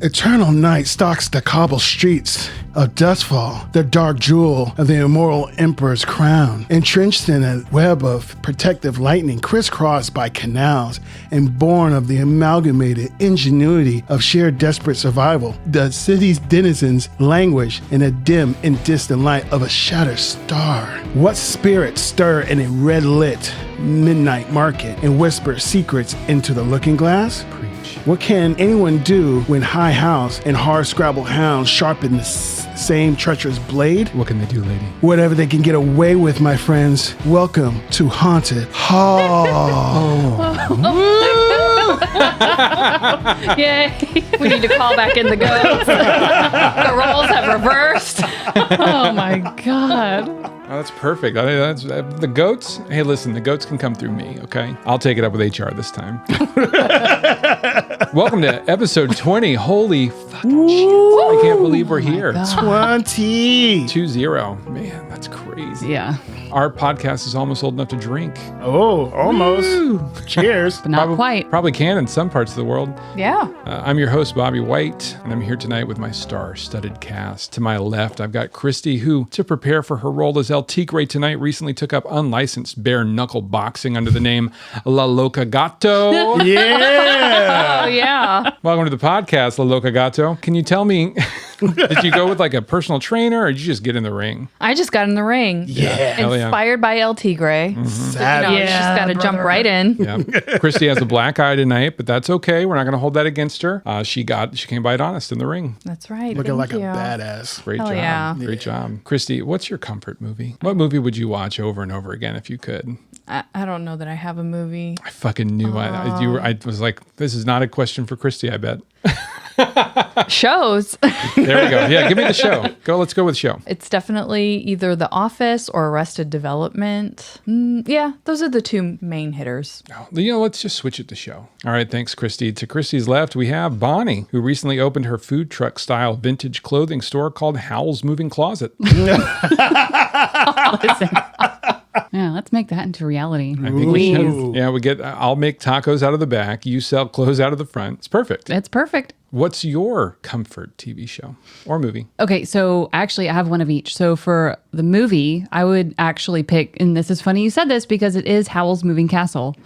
Eternal night stalks the cobbled streets of Dustfall, the dark jewel of the immoral emperor's crown, entrenched in a web of protective lightning, crisscrossed by canals, and born of the amalgamated ingenuity of sheer desperate survival. The city's denizens languish in a dim and distant light of a shattered star. What spirits stir in a red-lit midnight market and whisper secrets into the looking glass? What can anyone do when High House and Hard-Scrabble Hounds sharpen the same treacherous blade? What can they do, lady? Whatever they can get away with, my friends. Welcome to Haunted Hall. Yay. We need to call back in the goats. The roles have reversed. Oh my God. Oh, that's perfect. That's the goats. Hey, listen, the goats can come through me, okay? I'll take it up with HR this time. Welcome to episode 20. Holy fucking shit. I can't believe we're here. 20. 2-0. Man, that's crazy. Yeah. Our podcast is almost old enough to drink. Oh, almost. Woo. Cheers. But not quite. Probably can in some parts of the world. Yeah. I'm your host, Bobby White, and I'm here tonight with my star-studded cast. To my left, I've got Christy, who, to prepare for her role as El Tigre tonight, recently took up unlicensed bare-knuckle boxing under the name La Loca Gato. Yeah. Oh, yeah. Welcome to the podcast, La Loca Gato. Can you tell me, did you go with like a personal trainer, or did you just get in the ring? I just got in the ring. Yeah. Hell yeah. Inspired by El Tigre. Savage. You just got to jump right in. Yeah. Christy has a black eye tonight, but that's okay. We're not going to hold that against her. She came by it honest in the ring. That's right. Looking Thank like you. a badass. Great Hell job. yeah. Great job. Christy, what's your comfort movie? What movie would you watch over and over again if you could? I don't know that I have a movie. I fucking knew I was like, this is not a question for Christy, I bet. Shows. There we go. Yeah, give me the show. Let's go with show. It's definitely either The Office or Arrested Development. Yeah, those are the two main hitters. Let's just switch it to show. All right, thanks, Christy. To Christy's left, we have Bonnie, who recently opened her food truck style vintage clothing store called Howl's Moving Closet. Listen. Yeah, let's make that into reality. I think we should. Yeah, I'll make tacos out of the back. You sell clothes out of the front. It's perfect. It's perfect. What's your comfort TV show or movie? Okay, so actually I have one of each. So for the movie, I would actually pick, and this is funny you said this because it is Howl's Moving Castle.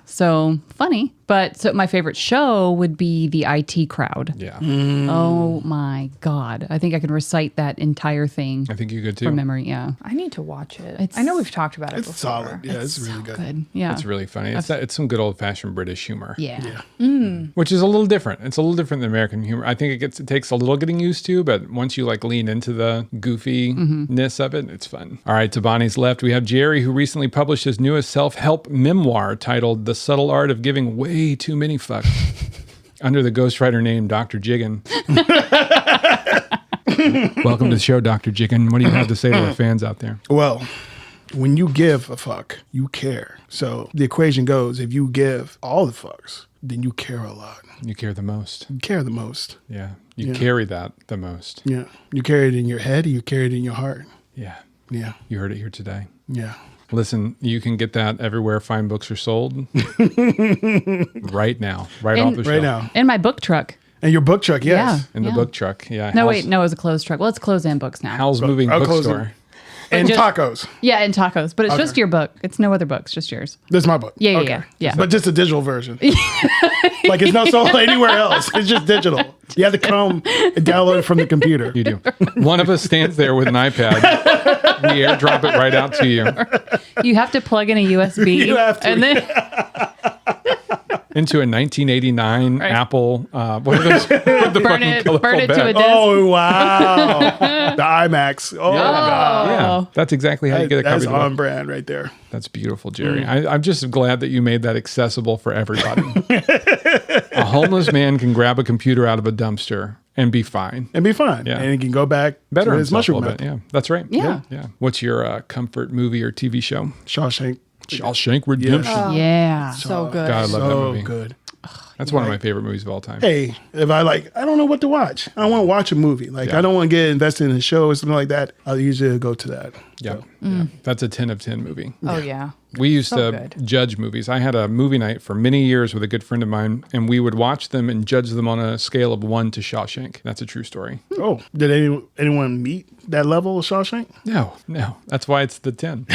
So funny. But so my favorite show would be The IT Crowd. Yeah. Oh my God. I think I can recite that entire thing I think you could too. from memory. Yeah. I need to watch it. I know we've talked about it It's before. solid. Yeah, it's really good. Good. Yeah. It's really funny. It's some good old fashioned British humor. Yeah. Which is a little different. It's a little different than American humor. I think it takes a little getting used to, but once you like lean into the goofiness of it, it's fun. All right, to Bonnie's left, we have Jerry, who recently published his newest self-help memoir titled The Subtle Art of Giving Way Too Many Fucks under the ghostwriter name Dr. Jiggin. Welcome to the show, Dr. Jiggin. What do you have to say to our fans out there? Well, when you give a fuck, you care. So the equation goes, if you give all the fucks, then you care a lot. You care the most. You care the most. Yeah. You carry that the most. Yeah. You carry it in your head, you carry it in your heart. Yeah. Yeah. You heard it here today. Yeah. Listen, you can get that everywhere fine books are sold. Right now. Right off the shelf. Right now. In my book truck. And your book truck, yes. In the book truck. Yeah. No, wait. No, it was a closed truck. Well, it's closed and books now. Howl's Moving I'll close Bookstore. And just- tacos. Yeah, and tacos. But it's just your book. It's no other books, just yours. This is my book. Yeah. But just a digital version. Like it's not sold anywhere else. It's just digital. You have to come and download it from the computer. You do. One of us stands there with an iPad. We airdrop it right out to you. You have to plug in a USB. You have to. And then Into a 1989 Apple, what are those? burn it to a disc. Oh, wow. The IMAX. Oh, my God. Yeah, that's exactly how you get a copy That's of the book. on brand right there. That's beautiful, Jerry. I'm just glad that you made that accessible for everybody. A homeless man can grab a computer out of a dumpster and be fine. And be fine. Yeah. And he can go back Better to his himself a mushroom little bit. meth. Yeah, that's right. Yeah. Yeah. What's your comfort movie or TV show? Shawshank. Shawshank Redemption. Yeah. So good. God, I love that So movie. good. That's one of my favorite movies of all time. Hey, if I don't know what to watch. I want to watch a movie. Like, I don't want to get invested in a show or something like that. I'll usually go to that. Yeah. So, Yeah. That's a 10 of 10 movie. Oh, yeah. We used So to good. judge movies. I had a movie night for many years with a good friend of mine, and we would watch them and judge them on a scale of 1 to Shawshank. That's a true story. Oh, did anyone meet that level of Shawshank? No. That's why it's the 10.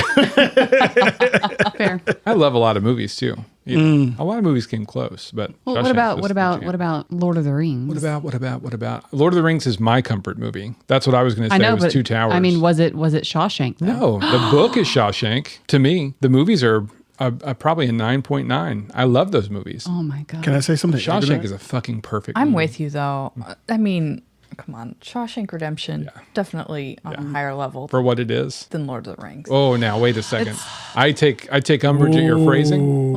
Fair. I love a lot of movies too. You know, a lot of movies came close, but Well, Shawshank's what just about Lord of the Rings? What about Lord of the Rings is my comfort movie. That's what I was going to say. I know, was but Two Towers. I mean, was it Shawshank? Though? no, the book is Shawshank. To me, the movies are probably a 9.9. I love those movies. Oh my god. Can I say something? Shawshank is a fucking perfect I'm movie. with you though. I mean, come on, Shawshank Redemption definitely on a higher level For what it is. than Lord of the Rings. Oh, now wait a second. I take umbrage at your phrasing.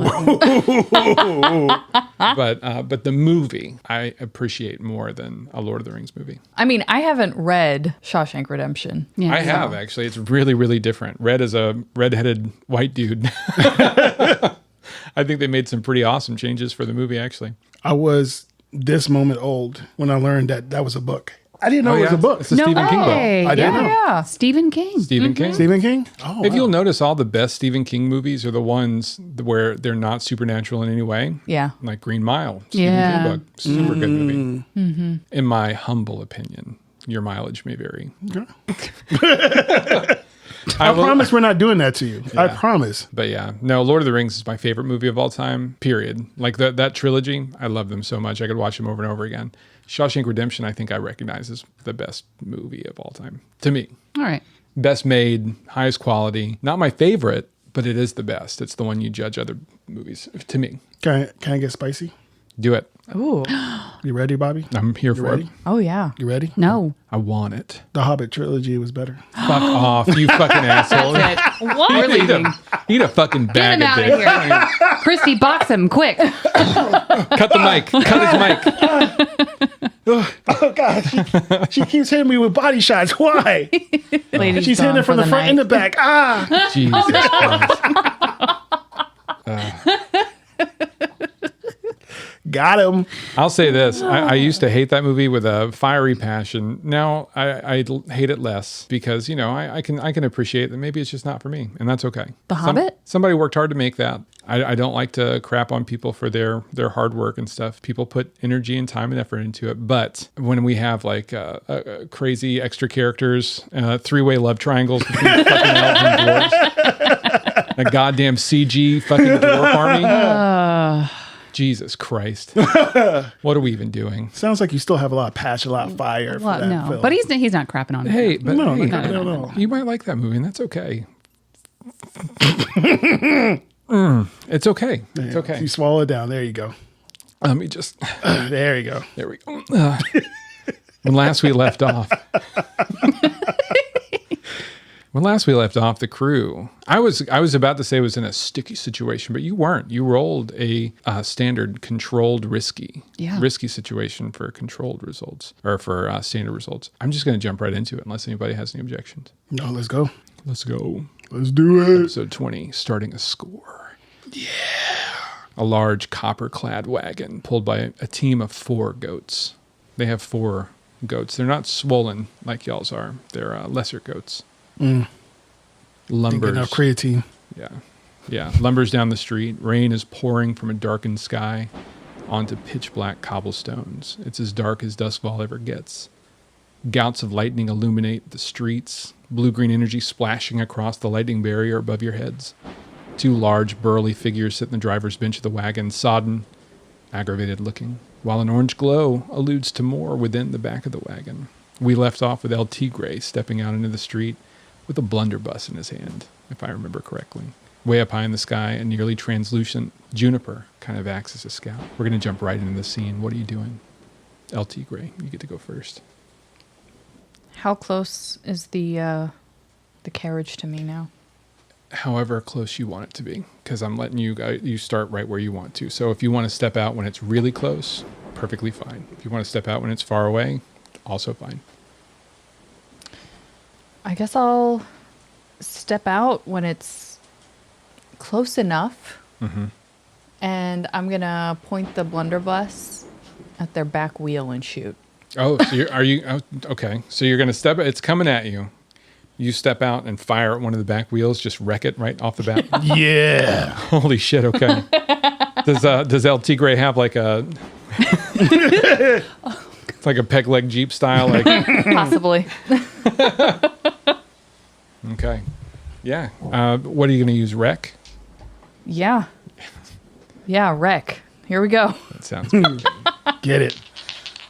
But the movie I appreciate more than a Lord of the Rings movie. I mean, I haven't read Shawshank Redemption. Yeah. I have actually. It's really, really different. Red is a redheaded white dude. I think they made some pretty awesome changes for the movie, actually. I was this moment old when I learned that was a book. I didn't know it was a book. It's a No Stephen King book. way. I didn't know. Yeah. Stephen King. Stephen King. Stephen King? Oh, If wow. you'll notice, all the best Stephen King movies are the ones where they're not supernatural in any way. Yeah. Like Green Mile, Stephen Yeah. King book, super good movie. In my humble opinion, your mileage may vary. I promise we're not doing that to you. I promise. But yeah, no, Lord of the Rings is my favorite movie of all time, period. Like that trilogy, I love them so much. I could watch them over and over again. Shawshank Redemption, I think I recognize as the best movie of all time. To me, All right. best made, highest quality. Not my favorite, but it is the best. It's the one you judge other movies. To me, Can I get spicy? do it. Ooh. You ready, Bobby? I'm here for ready? it. Oh yeah. You ready? No. I want it. The Hobbit trilogy was better. Fuck off, you fucking asshole. What? We're leaving. Eat a fucking Get bag him of out of dicks. here. Christy, box him quick. Cut the mic. Cut his mic. Oh God, she keeps hitting me with body shots. Why? Ladies She's hitting gone it from for the front night. and the back. Ah, Jesus Christ. got him. I'll say this. I used to hate that movie with a fiery passion. Now I hate it less because, you know, I can appreciate that maybe it's just not for me. And that's okay. The Hobbit? Somebody worked hard to make that. I don't like to crap on people for their hard work and stuff. People put energy and time and effort into it. But when we have like crazy extra characters, three-way love triangles between fucking elves and dwarves, a goddamn CG fucking dwarf army. Jesus Christ. What are we even doing? Sounds like you still have a lot of passion, a lot of fire for Well, that no, film. but he's not crapping on it. Hey, but No, hey, no. you might like that movie, and that's okay. It's okay. It's okay. You swallow it down. There you go. Let me just. There you go. There we go. When last we left off. When last we left off, the crew. I was about to say it was in a sticky situation, but you weren't. You rolled a standard controlled risky situation for controlled results or for standard results. I'm just going to jump right into it unless anybody has any objections. No, let's go. Let's go. Let's do it. Episode 20, starting a score. Yeah. A large copper-clad wagon pulled by a team of 4 goats. They have 4 goats. They're not swollen like y'all's are. They're lesser goats. Lumbers. Enough creatine. Yeah. Lumbers down the street. Rain is pouring from a darkened sky onto pitch black cobblestones. It's as dark as Duskfall ever gets. Gouts of lightning illuminate the streets, blue-green energy splashing across the lightning barrier above your heads. 2 large, burly figures sit in the driver's bench of the wagon, sodden, aggravated looking, while an orange glow alludes to more within the back of the wagon. We left off with El Tigre stepping out into the street with a blunderbuss in his hand, if I remember correctly. Way up high in the sky, a nearly translucent juniper kind of acts as a scout. We're going to jump right into the scene. What are you doing? El Tigre, you get to go first. How close is the carriage to me now? However close you want it to be, because I'm letting you start right where you want to. So if you want to step out when it's really close, perfectly fine. If you want to step out when it's far away, also fine. I guess I'll step out when it's close enough. Mm-hmm. And I'm going to point the blunderbuss at their back wheel and shoot. Oh, so okay. So you're going to step, it's coming at you. You step out and fire at one of the back wheels, just wreck it right off the bat. Yeah. Holy shit, okay. Does El Tigre have like a it's like a peg leg Jeep style? Like Possibly. okay. Yeah. What are you gonna use? Wreck? Yeah. Yeah, wreck. Here we go. That sounds good. Get it.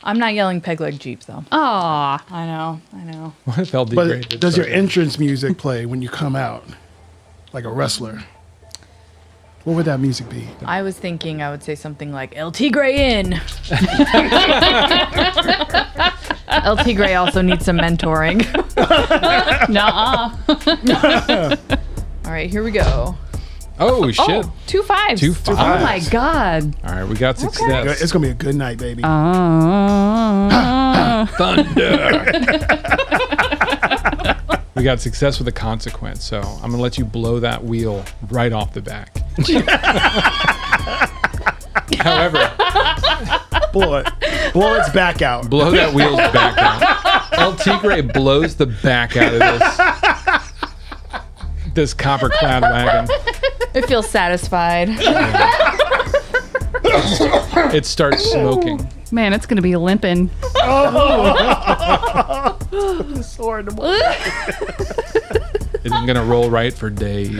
I'm not yelling peg leg Jeeps though. Aw. I know. What if El But Tigre did does your something? entrance music play when you come out? Like a wrestler? What would that music be? I was thinking I would say something like El Tigre in. El Tigre also needs some mentoring. Nuh-uh. All right, here we go. Oh shit. Oh, 2 5s. 2 5. Oh my God. All right, we got success. It's going to be a good night, baby. Thunder. We got success with a consequence, so I'm gonna let you blow that wheel right off the back. However, Blow its back out. blow that wheel's back out. El Tigre blows the back out of this copper-clad wagon. It feels satisfied. It starts smoking. Man, it's going to be limping. Sword. It's gonna roll right for days.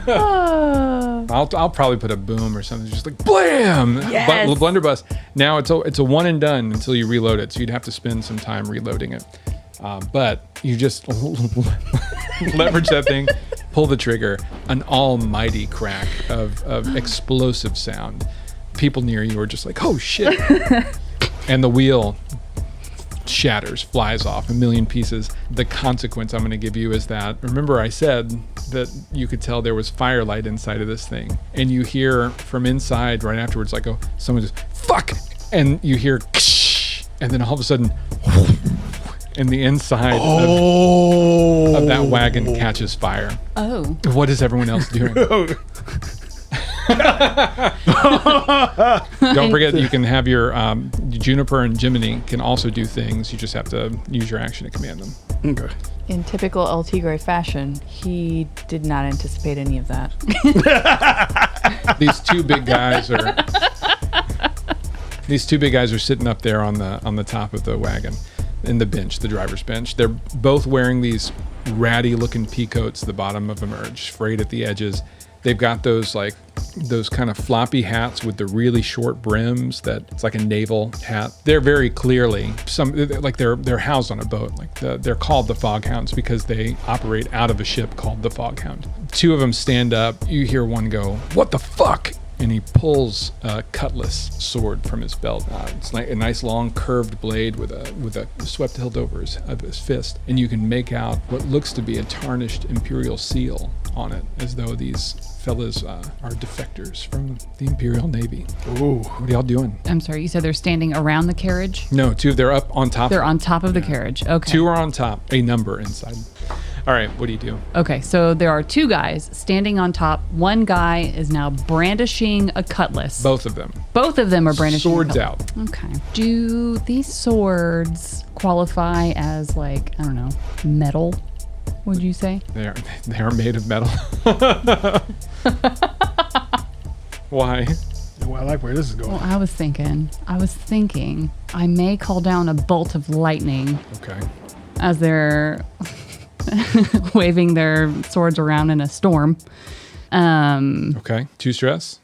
I'll probably put a boom or something, just like blam. Yes. Blunderbuss. Now it's a one and done until you reload it, so you'd have to spend some time reloading it. But you just leverage that thing, pull the trigger, an almighty crack of explosive sound. People near you are just like, oh shit. And the wheel shatters, flies off a million pieces. The consequence I'm going to give you is that, remember I said that you could tell there was firelight inside of this thing, and you hear from inside right afterwards, like, oh, someone just fuck, and you hear and then all of a sudden and the inside of that wagon catches fire. Oh. What is everyone else doing? Don't forget, you can have your Juniper and Jiminy can also do things. You just have to use your action to command them. Okay. In typical El Tigre fashion, he did not anticipate any of that. These two big guys are sitting up there on the top of the wagon, in the bench, the driver's bench. They're both wearing these ratty looking pea coats. The bottom of them are frayed at the edges. They've got those kind of floppy hats with the really short brims that it's like a naval hat. They're very clearly they're housed on a boat. They're called the Fog Hounds because they operate out of a ship called the Fog Hound. Two of them stand up. You hear one go, "What the fuck?" And he pulls a cutlass sword from his belt. It's like a nice long curved blade with a swept hilt over his fist, and you can make out what looks to be a tarnished imperial seal on it, as though these fellas are defectors from the Imperial Navy. Ooh. What are y'all doing? I'm sorry, you said they're standing around the carriage? No, they're up on top. They're on top of the carriage. Okay. Two are on top, a number inside. All right, what do you do? Okay, so there are two guys standing on top. One guy is now brandishing a cutlass. Both of them. Both of them are brandishing Swords a out. cutlass. Okay. Do these swords qualify as, like, I don't know, metal, would you say? They are made of metal. Why? Well, I like where this is going. Well, I was thinking I may call down a bolt of lightning Okay. as they're waving their swords around in a storm. Okay. 2 stress.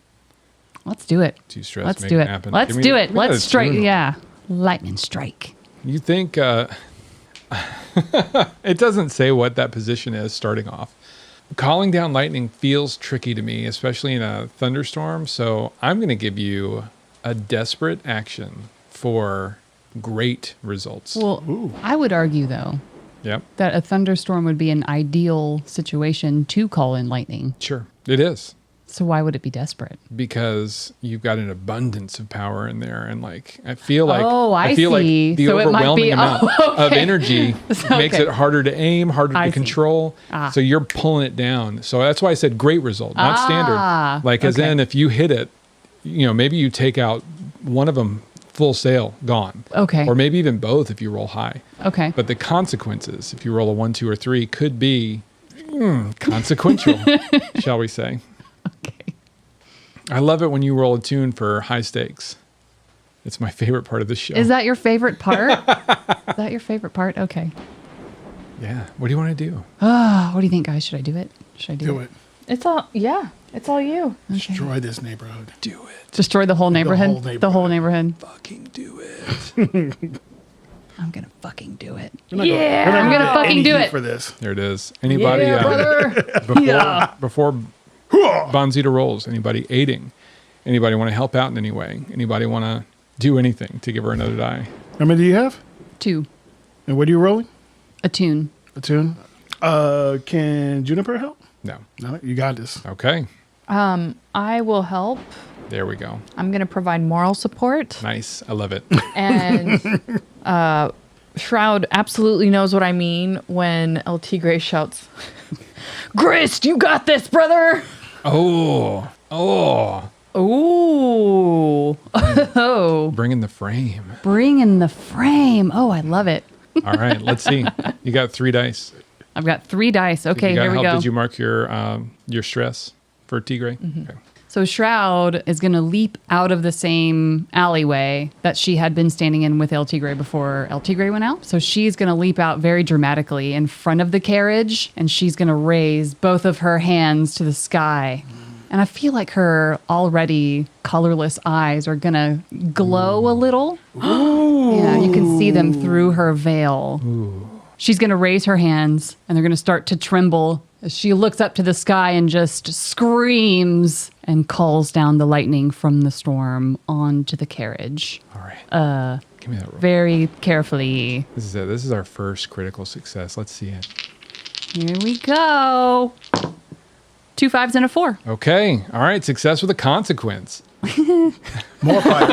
Let's do it. 2 stress. Let's make do it. happen. Let's Give me- do it. give me Let's that strike. tune. Yeah. Lightning strike. You think it doesn't say what that position is starting off. Calling down lightning feels tricky to me, especially in a thunderstorm. So I'm going to give you a desperate action for great results. Well, I would argue, though, Yep. that a thunderstorm would be an ideal situation to call in lightning. Sure. It is. So why would it be desperate? Because you've got an abundance of power in there, and I feel like I feel see. like the So it might overwhelming be- amount oh, of okay. energy makes Okay. it harder to aim, harder I to see. control. So you're pulling it down. So that's why I said great result, not standard. As okay. in if you hit it, maybe you take out one of them full sail, gone. Okay. Or maybe even both if you roll high. Okay. But the consequences, if you roll a 1, 2, or 3, could be consequential, shall we say. Okay. I love it when you roll a tune for high stakes. It's my favorite part of the show. Is that your favorite part? Is that your favorite part? Okay. Yeah. What do you want to do? What do you think, guys? Should I do it? Should I Do it. It's all you. Destroy this neighborhood. Do it. Destroy the whole neighborhood? The whole neighborhood. Fucking do it. I'm going to fucking do it. Yeah. I'm going to fucking do it. For this. There it is. Anybody Yeah, brother. before Bonzita rolls, anybody aiding? Anybody want to help out in any way? Anybody want to do anything to give her another die? How many do you have? 2. And what are you rolling? A tune. A tune. Can Juniper help? No. No, you got this. Okay. I will help. There we go. I'm going to provide moral support. Nice. I love it. And Shroud absolutely knows what I mean when El Tigre shouts, Grist, you got this, brother. Oh. Ooh. Oh, Bring in the frame. bring in the frame. Oh, I love it. All right. Let's see. You got 3 dice. I've got 3 dice. Okay, you got here we help? go. Did you mark your stress for Tigre? Okay. So Shroud is going to leap out of the same alleyway that she had been standing in with El Tigre before El Tigre went out. So she's going to leap out very dramatically in front of the carriage, and she's going to raise both of her hands to the sky. And I feel like her already colorless eyes are going to glow a little. Yeah, you can see them through her veil. She's going to raise her hands, and they're going to start to tremble as she looks up to the sky and just screams and calls down the lightning from the storm onto the carriage. All right. Give me that roll. Very carefully. This is it. This is our first critical success. Let's see it. Here we go. 2 5s and a 4. Okay. All right. Success with a consequence. More fire.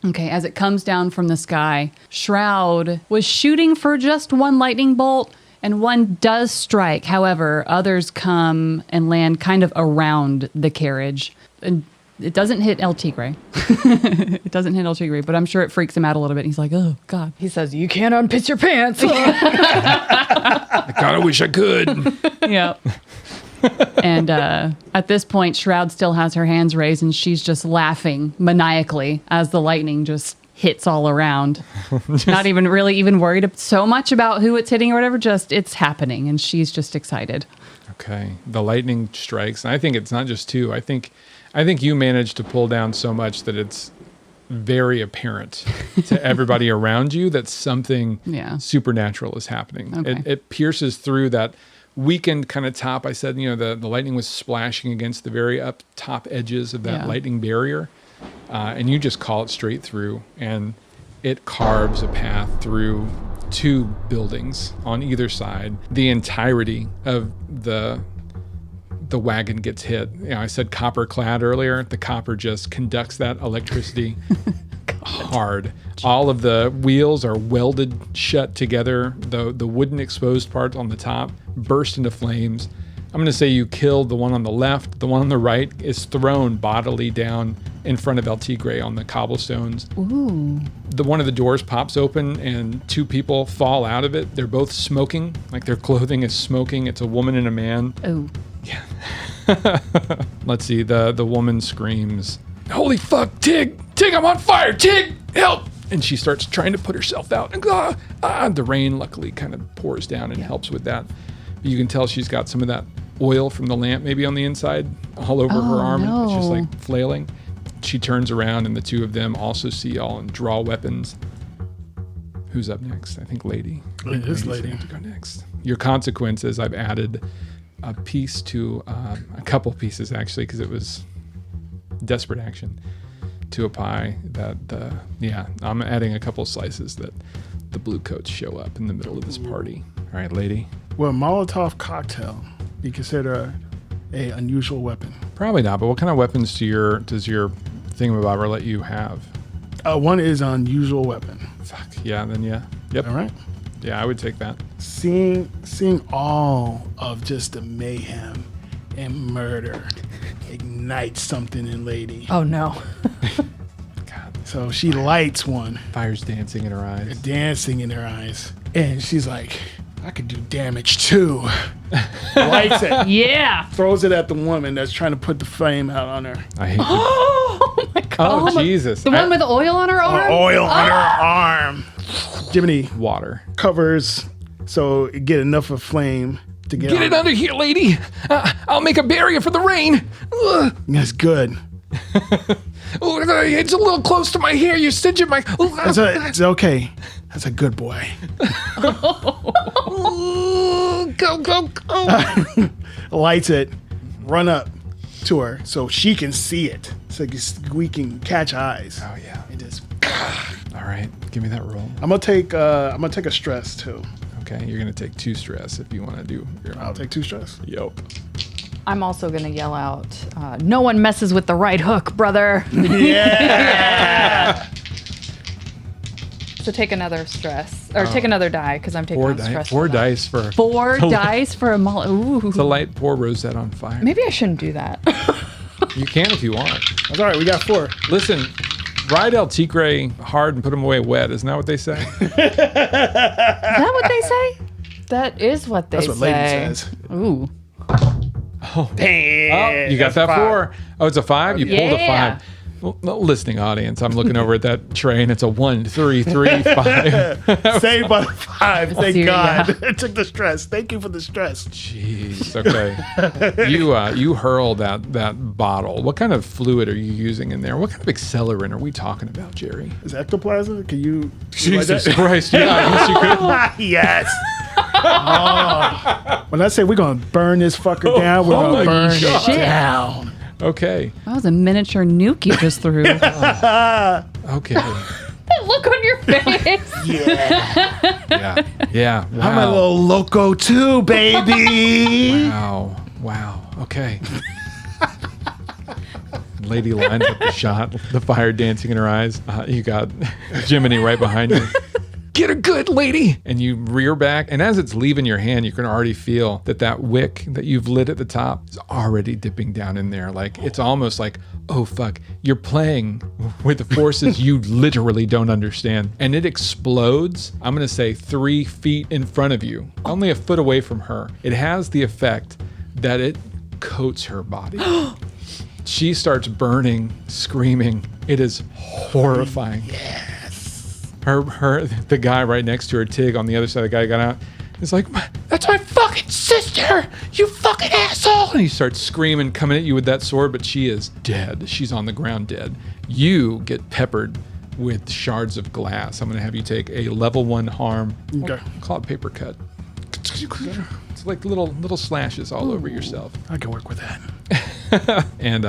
Okay, as it comes down from the sky, Shroud was shooting for just one lightning bolt, and one does strike. However, others come and land kind of around the carriage. And it doesn't hit El Tigre. It doesn't hit El Tigre, but I'm sure it freaks him out a little bit. He's like, oh, God. He says, you can't unpiss your pants. God, I wish I could. Yeah. And at this point, Shroud still has her hands raised, and she's just laughing maniacally as the lightning just hits all around. Not even really even worried so much about who it's hitting or whatever, just it's happening, and she's just excited. Okay. The lightning strikes. And I think it's not just 2. I think you managed to pull down so much that it's very apparent to everybody around you that something supernatural is happening. Okay. It pierces through that weakened kind of top. I said, the lightning was splashing against the very up top edges of that lightning barrier. And you just call it straight through, and it carves a path through 2 buildings on either side. The entirety of the wagon gets hit. I said copper clad earlier. The copper just conducts that electricity hard. All of the wheels are welded shut together. The wooden exposed part on the top burst into flames. I'm going to say you killed the one on the left. The one on the right is thrown bodily down in front of El Tigre on the cobblestones. Ooh. One of the doors pops open and 2 people fall out of it. They're both smoking, like their clothing is smoking. It's a woman and a man. Oh. Yeah. Let's see. The woman screams, "Holy fuck, Tig! Tig, I'm on fire! Tig, help!" And she starts trying to put herself out. The rain luckily kind of pours down and helps with that. But you can tell she's got some of that oil from the lamp maybe on the inside all over her arm. No. It's just like flailing. She turns around and the 2 of them also see y'all and draw weapons. Who's up next? I think Lady. It is Lady. To go next. Your consequences, I've added a piece to a couple pieces actually, because it was desperate action to a pie that I'm adding a couple slices that the blue coats show up in the middle of this party. All right, Lady. Well, Molotov cocktail, you consider a unusual weapon? Probably not, but what kind of weapons does your thingamabobber let you have? One is an unusual weapon. Fuck, yeah, then yeah. Yep. All right. Yeah, I would take that. Seeing all of just the mayhem and murder ignites something in Lady. Oh, no. So she lights one, Fire's dancing in her eyes. dancing in her eyes. And she's like, I could do damage too. Lights it. Yeah. Throws it at the woman that's trying to put the flame out on her. I hate you. Oh my god. Oh, Jesus. The one with the oil on her arm? Oil on her arm. Jiminy Water. covers so it get enough of flame to get Get it on. under here, lady. I'll make a barrier for the rain. Ugh. That's good. Oh, it's a little close to my hair. You're stitching my... It's okay. That's a good boy. Go. Lights it. Run up to her so she can see it. So we can catch eyes. Oh, yeah. And just, All right. Give me that roll. I'm gonna take a stress too. Okay. You're going to take 2 stress if you want to do your... I'll take 2 stress. Yup. I'm also going to yell out, no one messes with the right hook, brother. Yeah. So take another stress, or take another die, because I'm taking 4 on dice. stress. 4 for that. dice for... 4 dice for a Ooh. To light poor Rosette on fire. Maybe I shouldn't do that. You can if you want. That's all right. We got 4. Listen, ride El Tigre hard and put him away wet. Isn't that what they say? Is that what they say? That is what they That's what say. lady says. Ooh. Damn. You got that 4? Oh, it's a 5? You pulled a Yeah. 5. Well, no, listening audience, I'm looking over at that tray and it's a 1, 3, 3, 5. Saved by the 5. Thank Seriously, God. yeah. It took the stress. Thank you for the stress. Jeez. Okay. You hurl that bottle. What kind of fluid are you using in there? What kind of accelerant are we talking about, Jerry? Is ectoplasm? Can you? Jesus Christ. Yeah, I guess you could. Yes. Oh. When I say we're gonna burn this fucker down, we're oh gonna my burn God. it down. Okay. That was a miniature nuke you just threw. Okay. That look on your face. Yeah. Yeah. Wow. I'm a little loco too, baby. Wow. Okay. Lady lines up the shot, the fire dancing in her eyes. You got Jiminy right behind you. Get her good, lady! And you rear back, and as it's leaving your hand, you can already feel that wick that you've lit at the top is already dipping down in there. Like, it's almost like, oh fuck, you're playing with the forces you literally don't understand. And it explodes, I'm gonna say 3 feet in front of you, only a foot away from her. It has the effect that it coats her body. She starts burning, screaming. It is horrifying. The guy right next to her, Tig, on the other side, the guy got out. He's like, that's my fucking sister, you fucking asshole! And he starts screaming, coming at you with that sword, but she is dead. She's on the ground dead. You get peppered with shards of glass. I'm gonna have you take a level 1 harm. Okay. Call it paper cut. It's like little slashes all over yourself. I can work with that. And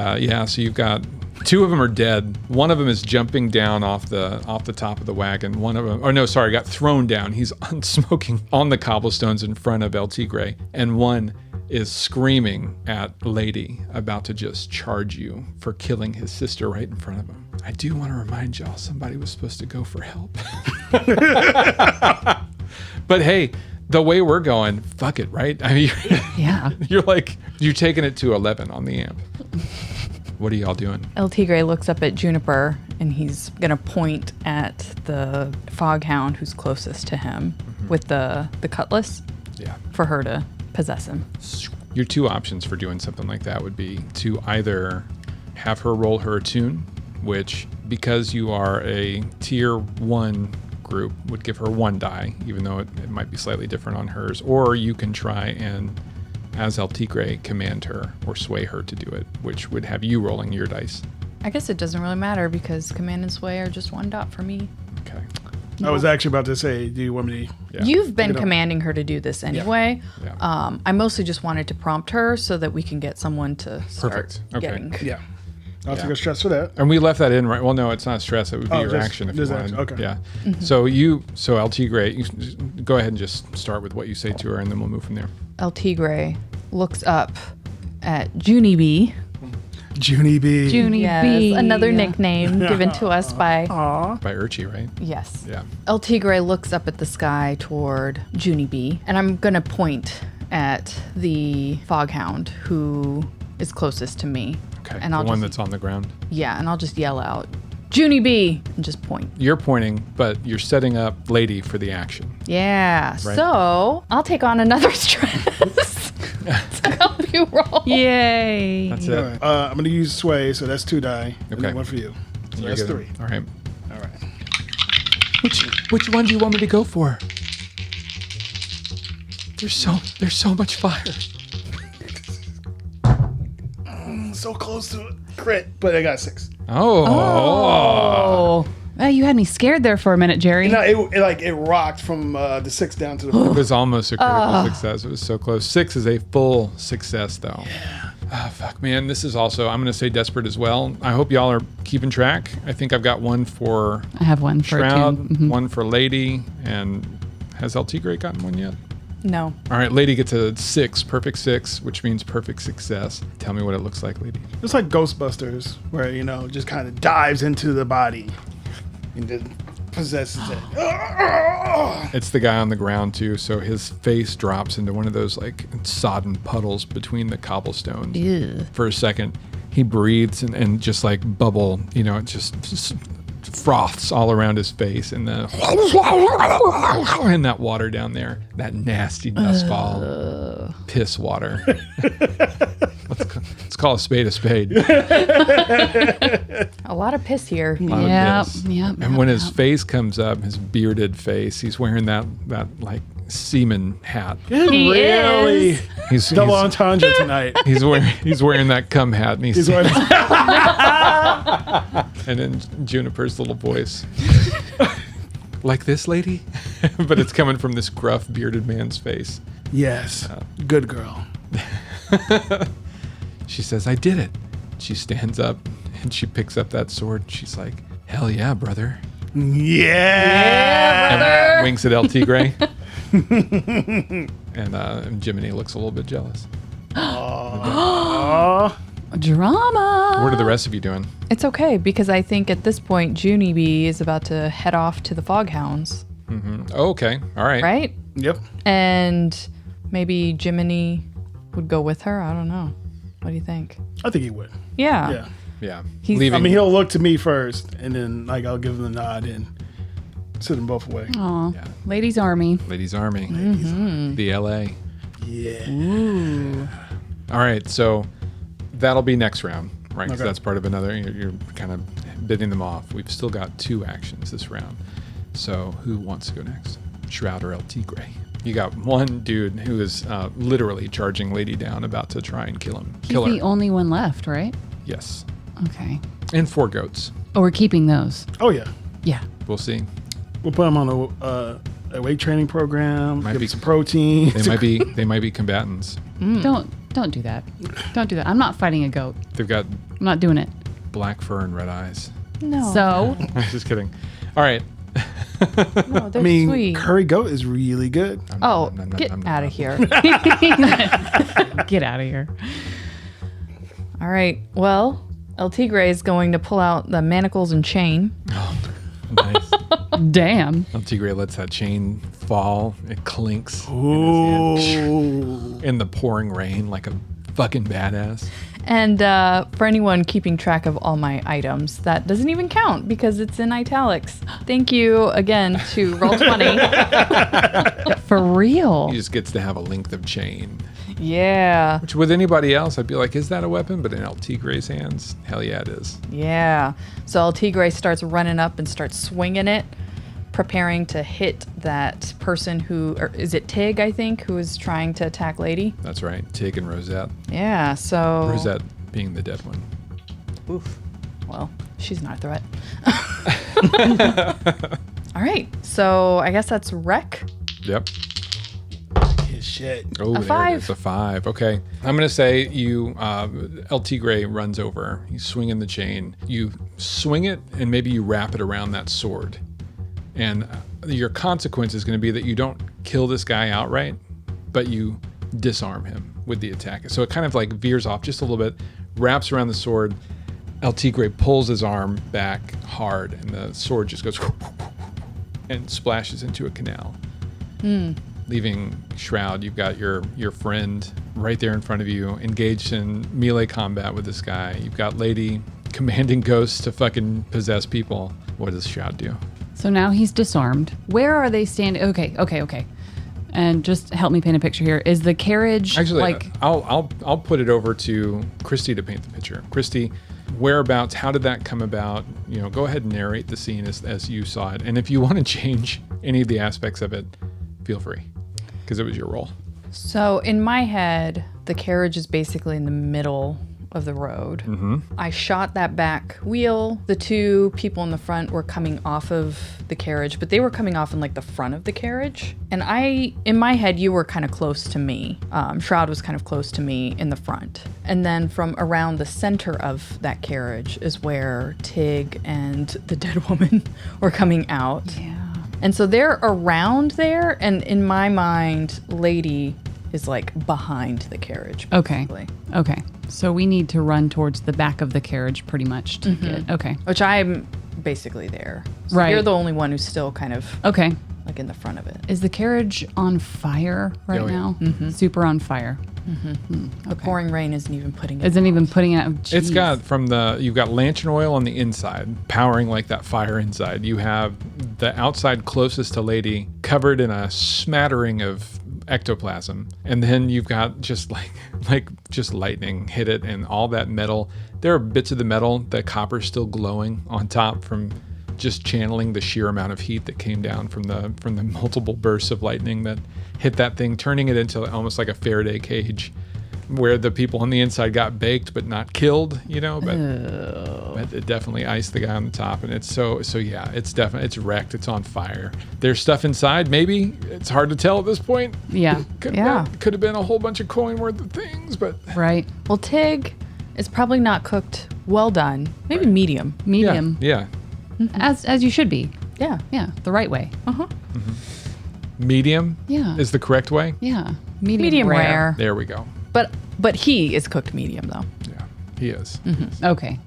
so you've got 2 of them are dead. One of them is jumping down off the top of the wagon. One of them, got thrown down. He's smoking on the cobblestones in front of El Tigre. And one is screaming at Lady, about to just charge you for killing his sister right in front of him. I do want to remind y'all, somebody was supposed to go for help. But hey, the way we're going, fuck it, right? I mean, Yeah. you're taking it to 11 on the amp. What are y'all doing? El Tigre looks up at Juniper, and he's going to point at the Fog Hound who's closest to him with the cutlass Yeah. for her to possess him. Your 2 options for doing something like that would be to either have her roll her attune, which, because you are a tier 1 group, would give her 1 die, even though it might be slightly different on hers, or you can try and, as El Tigre, command her or sway her to do it, which would have you rolling your dice. I guess it doesn't really matter because command and sway are just 1 dot for me. Okay. I was actually about to say, do you want me to? Yeah. You've been You know. commanding her to do this anyway. Yeah. I mostly just wanted to prompt her so that we can get someone to start Perfect. Okay. getting. Yeah. I'll Yeah. take a stress for that. And we left that in, right? Well, no, it's not stress. It would be Oh, your just- action if you just wanted. action, okay. Yeah. So El Tigre, you go ahead and just start with what you say to her, and then we'll move from there. El Tigre looks up at Junie B. Junie B. Junie Yes, B. another nickname given to us by By Urchi, right? yes. Yeah. El Tigre looks up at the sky toward Junie B, and I'm gonna point at the Fog Hound who is closest to me. Okay. And the I'll one just that's on the ground. and I'll just yell out, Junie B, and just point. You're pointing, but you're setting up Lady for the action. Yeah. Right. So I'll take on another stress to help you roll. Yay. That's All it. right. I'm going to use sway, so that's 2 die. And Okay. then 1 for you. So You're that's good. 3. All right. All right. Which one do you want me to go for? There's so much fire. So close to a crit, but I got 6. Oh. You had me scared there for a minute, Jerry. No, it rocked from the 6 down to the It was almost a critical success. It was so close. 6 is a full success, though. Yeah. Ah, fuck, man. This is also, I'm going to say desperate as well. I hope y'all are keeping track. I think I've got one for I have one for Shroud, a 2. one for Lady, and has El Tigre gotten one yet? No. All right, Lady gets a 6, perfect 6, which means perfect success. Tell me what it looks like, Lady. It's like Ghostbusters, where, just kind of dives into the body and just possesses it. It's the guy on the ground, too, so his face drops into one of those, like, sodden puddles between the cobblestones. Ew. For a second, he breathes and just, like, bubble, it just froths all around his face, and then and that water down there, that nasty dust ball, piss water. Let's call a spade a spade. A lot of piss here. Lot of Yep, piss. yep, And when yep, his face comes up, his bearded face, he's wearing that like seaman hat. He Really? is. He's Double entendre tonight. he's wearing that cum hat, and He's wearing and then Juniper's little voice. Like this, lady? But it's coming from this gruff, bearded man's face. Yes. Good girl. She says, I did it. She stands up and she picks up that sword. She's like, hell yeah, brother. Yeah. And winks at El Tigre. And Jiminy looks a little bit jealous. Drama. What are the rest of you doing? It's okay because I think at this point Junie B is about to head off to the Fog Hounds, Oh, okay. All right. right? Yep. And maybe Jiminy would go with her. I don't know. What do you think? I think he would. Yeah. Yeah. Yeah. He's- Leaving. I mean, he'll look to me first, and then I'll give him the nod and send them both away. Aw. Yeah. Ladies Army. Ladies Army. The LA. Yeah. All right. So that'll be next round, right? 'Cause Okay. that's part of another. You're kind of bidding them off. We've still got 2 actions this round. So who wants to go next? Shroud or El Tigre? You got one dude who is literally charging Lady down, about to try and kill He's her. the only one left, right? Yes. Okay. And 4 goats. Oh, we're keeping those. Oh, yeah. Yeah. We'll see. We'll put him on a weight training program. Might give be- him some protein. They might be combatants. Don't do that. Don't do that. I'm not fighting a goat. They've got I'm not doing it. black fur and red eyes. No. So I'm just kidding. All right. no, they're I mean, sweet. curry goat is really good. Oh, Nom, nom, get nom, nom, out nom. of here. get out of here. All right. Well, El Tigre is going to pull out the manacles and chain. Nice. Damn. El Tigre lets that chain fall. It clinks Ooh. in the pouring rain like a fucking badass. And for anyone keeping track of all my items, that doesn't even count because it's in italics. Thank you again to Roll20. For real. He just gets to have a length of chain. Yeah. Which with anybody else, I'd be like, is that a weapon? But in El Tigre's hands, hell yeah, it is. Yeah. So El Tigre starts running up and starts swinging it, preparing to hit that person who, or is it Tig, I think, who is trying to attack Lady? That's right. Tig and Rosette. Yeah, so... Rosette being the dead one. Oof. Well, she's not a threat. All right. So I guess that's Wreck. Yep. His shit. Oh, there it 5. is, a 5. Okay. I'm going to say you, El Tigre runs over. He's swinging the chain. You swing it, and maybe you wrap it around that sword. And your consequence is going to be that you don't kill this guy outright, but you disarm him with the attack. So it kind of like veers off just a little bit, wraps around the sword. El Tigre pulls his arm back hard, and the sword just goes and splashes into a canal. Leaving Shroud, you've got your friend right there in front of you, engaged in melee combat with this guy. You've got Lady commanding ghosts to fucking possess people. What does Shroud do? So now he's disarmed. Where are they standing? Okay. And just help me paint a picture here. Is the carriage Actually, like... I'll put it over to Christy to paint the picture. Christy, whereabouts? How did that come about? Go ahead and narrate the scene as you saw it. And if you want to change any of the aspects of it, feel free, because it was your role. So in my head, the carriage is basically in the middle of the road. Mm-hmm. I shot that back wheel. The two people in the front were coming off of the carriage, but they were coming off in like the front of the carriage. And in my head, you were kind of close to me. Shroud was kind of close to me in the front. And then from around the center of that carriage is where Tig and the dead woman were coming out. Yeah. And so they're around there. And in my mind, Lady is like behind the carriage. Okay. Basically. Okay. So we need to run towards the back of the carriage pretty much to get... Okay. Which I'm basically there. So Right. You're the only one who's still kind of Okay. like in the front of it. Is the carriage on fire right Oh, yeah. now? Mm-hmm. Super on fire. The pouring rain isn't even putting it Isn't out. even putting it out. It's Jeez. got you've got lantern oil on the inside, powering like that fire inside. You have the outside closest to Lady covered in a smattering of ectoplasm, and then you've got just like just lightning hit it, and all that metal. There are bits of the metal, the copper still glowing on top from just channeling the sheer amount of heat that came down from the multiple bursts of lightning that hit that thing, turning it into almost like a Faraday cage, where the people on the inside got baked but not killed, but it definitely iced the guy on the top. And it's so yeah, it's wrecked. It's on fire. There's stuff inside. Maybe it's hard to tell at this point. Yeah. Could Yeah. have been a whole bunch of coin worth of things, but Right. Well, Tig is probably not cooked well done. Maybe medium. Medium. Yeah. As you should be. Yeah. Yeah. The right way. Medium Yeah. is the correct way. Yeah. Medium rare. There we go. But he is cooked medium though. Yeah, he is. Okay.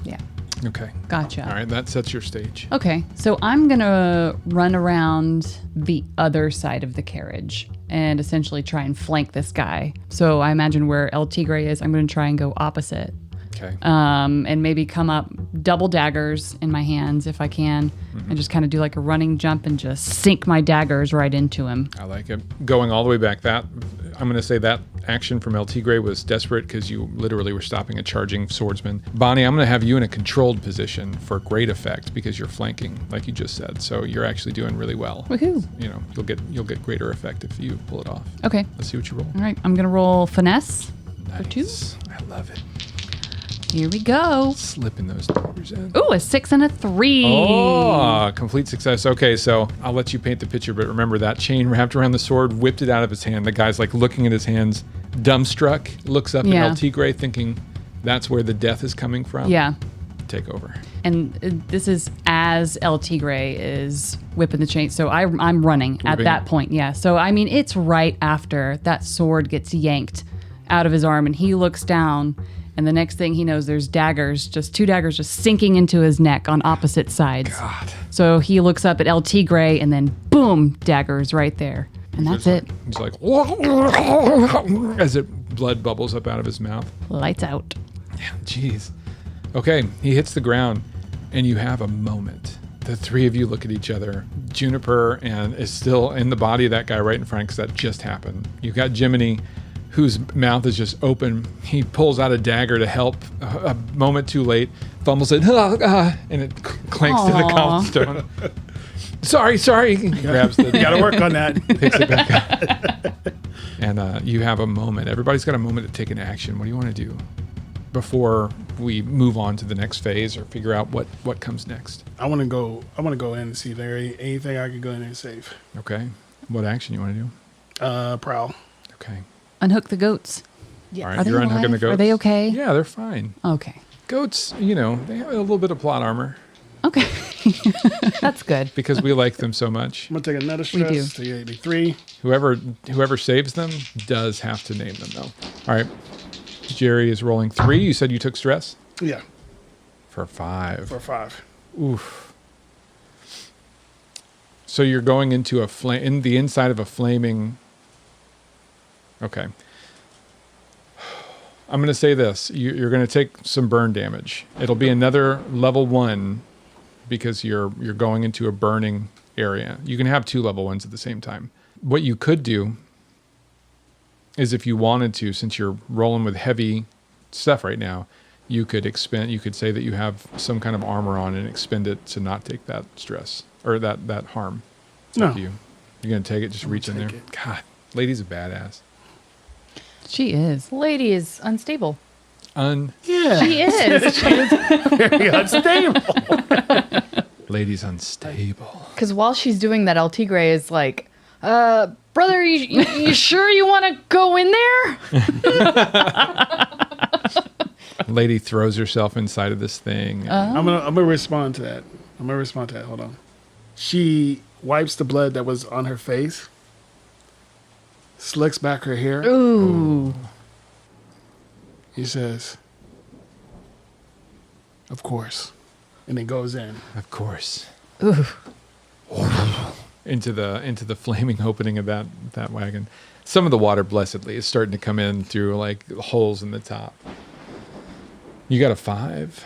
Yeah. Okay. Gotcha. All right, that sets your stage. Okay, so I'm gonna run around the other side of the carriage and essentially try and flank this guy. So I imagine where El Tigre is, I'm gonna try and go opposite. Okay. And maybe come up double daggers in my hands if I can, and just kind of do like a running jump and just sink my daggers right into him. I like it. Going all the way back, I'm going to say that action from El Tigre was desperate because you literally were stopping a charging swordsman. Bonnie, I'm going to have you in a controlled position for great effect because you're flanking, like you just said. So you're actually doing really well. Woohoo! You'll get greater effect if you pull it off. Okay, Let's see what you roll. all right, I'm gonna roll finesse. Nice. two. I love it. Here we go. Slipping those numbers in. Ooh, a 6 and a 3. Oh, complete success. Okay, so I'll let you paint the picture, but remember that chain wrapped around the sword, whipped it out of his hand. The guy's like looking at his hands, dumbstruck, looks up at Yeah. El Tigre thinking that's where the death is coming from. Yeah. Take over. And this is as El Tigre is whipping the chain. So I'm running at Whipping that it. point. Yeah. So, I mean, it's right after that sword gets yanked out of his arm and he looks down. And the next thing he knows, there's two daggers just sinking into his neck on opposite sides. God. So he looks up at El Tigre and then boom, daggers right there. And that's it. He's like, as blood bubbles up out of his mouth. Lights out. Yeah, jeez. Okay, he hits the ground, and you have a moment. The three of you look at each other. Juniper and is still in the body of that guy right in front because that just happened. You've got Jiminy, whose mouth is just open. He pulls out a dagger to help. A moment too late, fumbles it, and it clanks to the cobblestone. Sorry. He grabs the. Got to work on that. Picks it back up. And you have a moment. Everybody's got a moment to take an action. What do you want to do before we move on to the next phase or figure out what comes next? I want to go in and see if there's anything I could go in and save. Okay. What action you want to do? Prowl. Okay. Unhook the goats. All right. Are they You're unhooking alive? the goats. Are they okay? Yeah, they're fine. Okay. Goats, they have a little bit of plot armor Okay. That's good. because we like them so much. I'm gonna take another We do. stress to 83. Whoever saves them does have to name them though. All right. Jerry is rolling 3. You said you took stress Yeah, for 5. for 5. Oof. So you're going into in the inside of a flaming. Okay. I'm going to say this. You're going to take some burn damage. It'll be another level 1 because you're going into a burning area. You can have 2 level 1s at the same time. What you could do is if you wanted to, since you're rolling with heavy stuff right now, you could say that you have some kind of armor on and expend it to not take that stress or that harm. It's up to you. You're going to take it, just reach in there. God, lady's a badass. She is. Lady is unstable. Yeah. She is. Very unstable. Lady's unstable. Because while she's doing that, El Tigre is like, brother, you sure you want to go in there? Lady throws herself inside of this thing. I'm gonna respond to that. Hold on. She wipes the blood that was on her face, slicks back her hair. Ooh. He says, "Of course," and then goes in. Of course. Ooh. Into the flaming opening of that wagon. Some of the water, blessedly, is starting to come in through like holes in the top. You got a 5.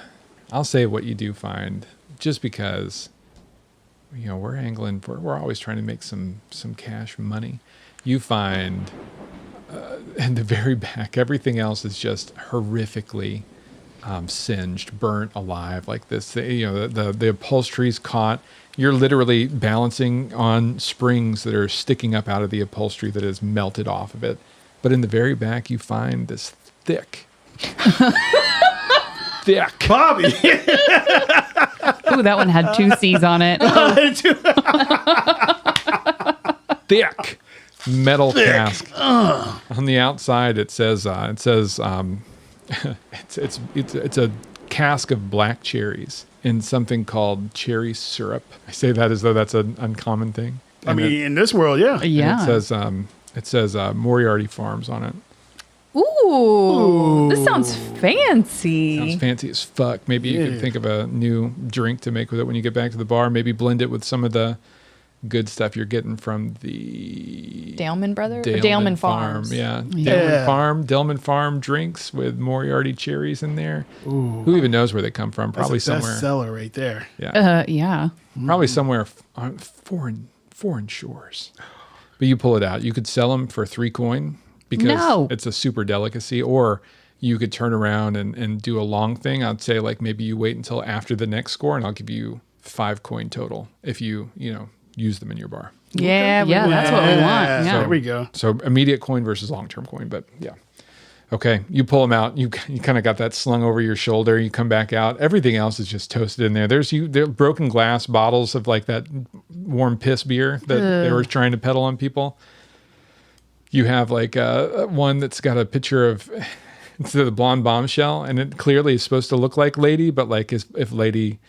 I'll say what you do find, just because, we're angling. We're always trying to make some cash money. You find in the very back, everything else is just horrifically singed, burnt alive like this. The upholstery's caught. You're literally balancing on springs that are sticking up out of the upholstery that is melted off of it. But in the very back, you find this thick Bobby. Ooh, that one had 2 C's on it. thick metal cask. On the outside, it says it's a cask of black cherries in something called cherry syrup. I say that as though that's an uncommon thing. I mean, in this world, yeah. Yeah. It says Moriarty Farms on it. Ooh, this sounds fancy. Sounds fancy as fuck. Maybe you could think of a new drink to make with it when you get back to the bar. Maybe blend it with some of the good stuff you're getting from the Daleman Brothers? Daleman Farms. Yeah. Yeah. Daleman Farm drinks with Moriarty cherries in there. Ooh. Who even knows where they come from? Probably That's a somewhere. bestseller right there. Yeah. Yeah. Probably somewhere on foreign shores. But you pull it out. You could sell them for 3 coin because it's a super delicacy, or you could turn around and do a long thing. I'd say like maybe you wait until after the next score and I'll give you 5 coin total if you use them in your bar. Yeah, that's what we want. Yeah. There we go. So immediate coin versus long-term coin, but yeah. Okay, you pull them out. You kind of got that slung over your shoulder. You come back out. Everything else is just toasted in there. There broken glass bottles of like that warm piss beer that they were trying to peddle on people. You have like one that's got a picture of it's the blonde bombshell, and it clearly is supposed to look like Lady, but like if Lady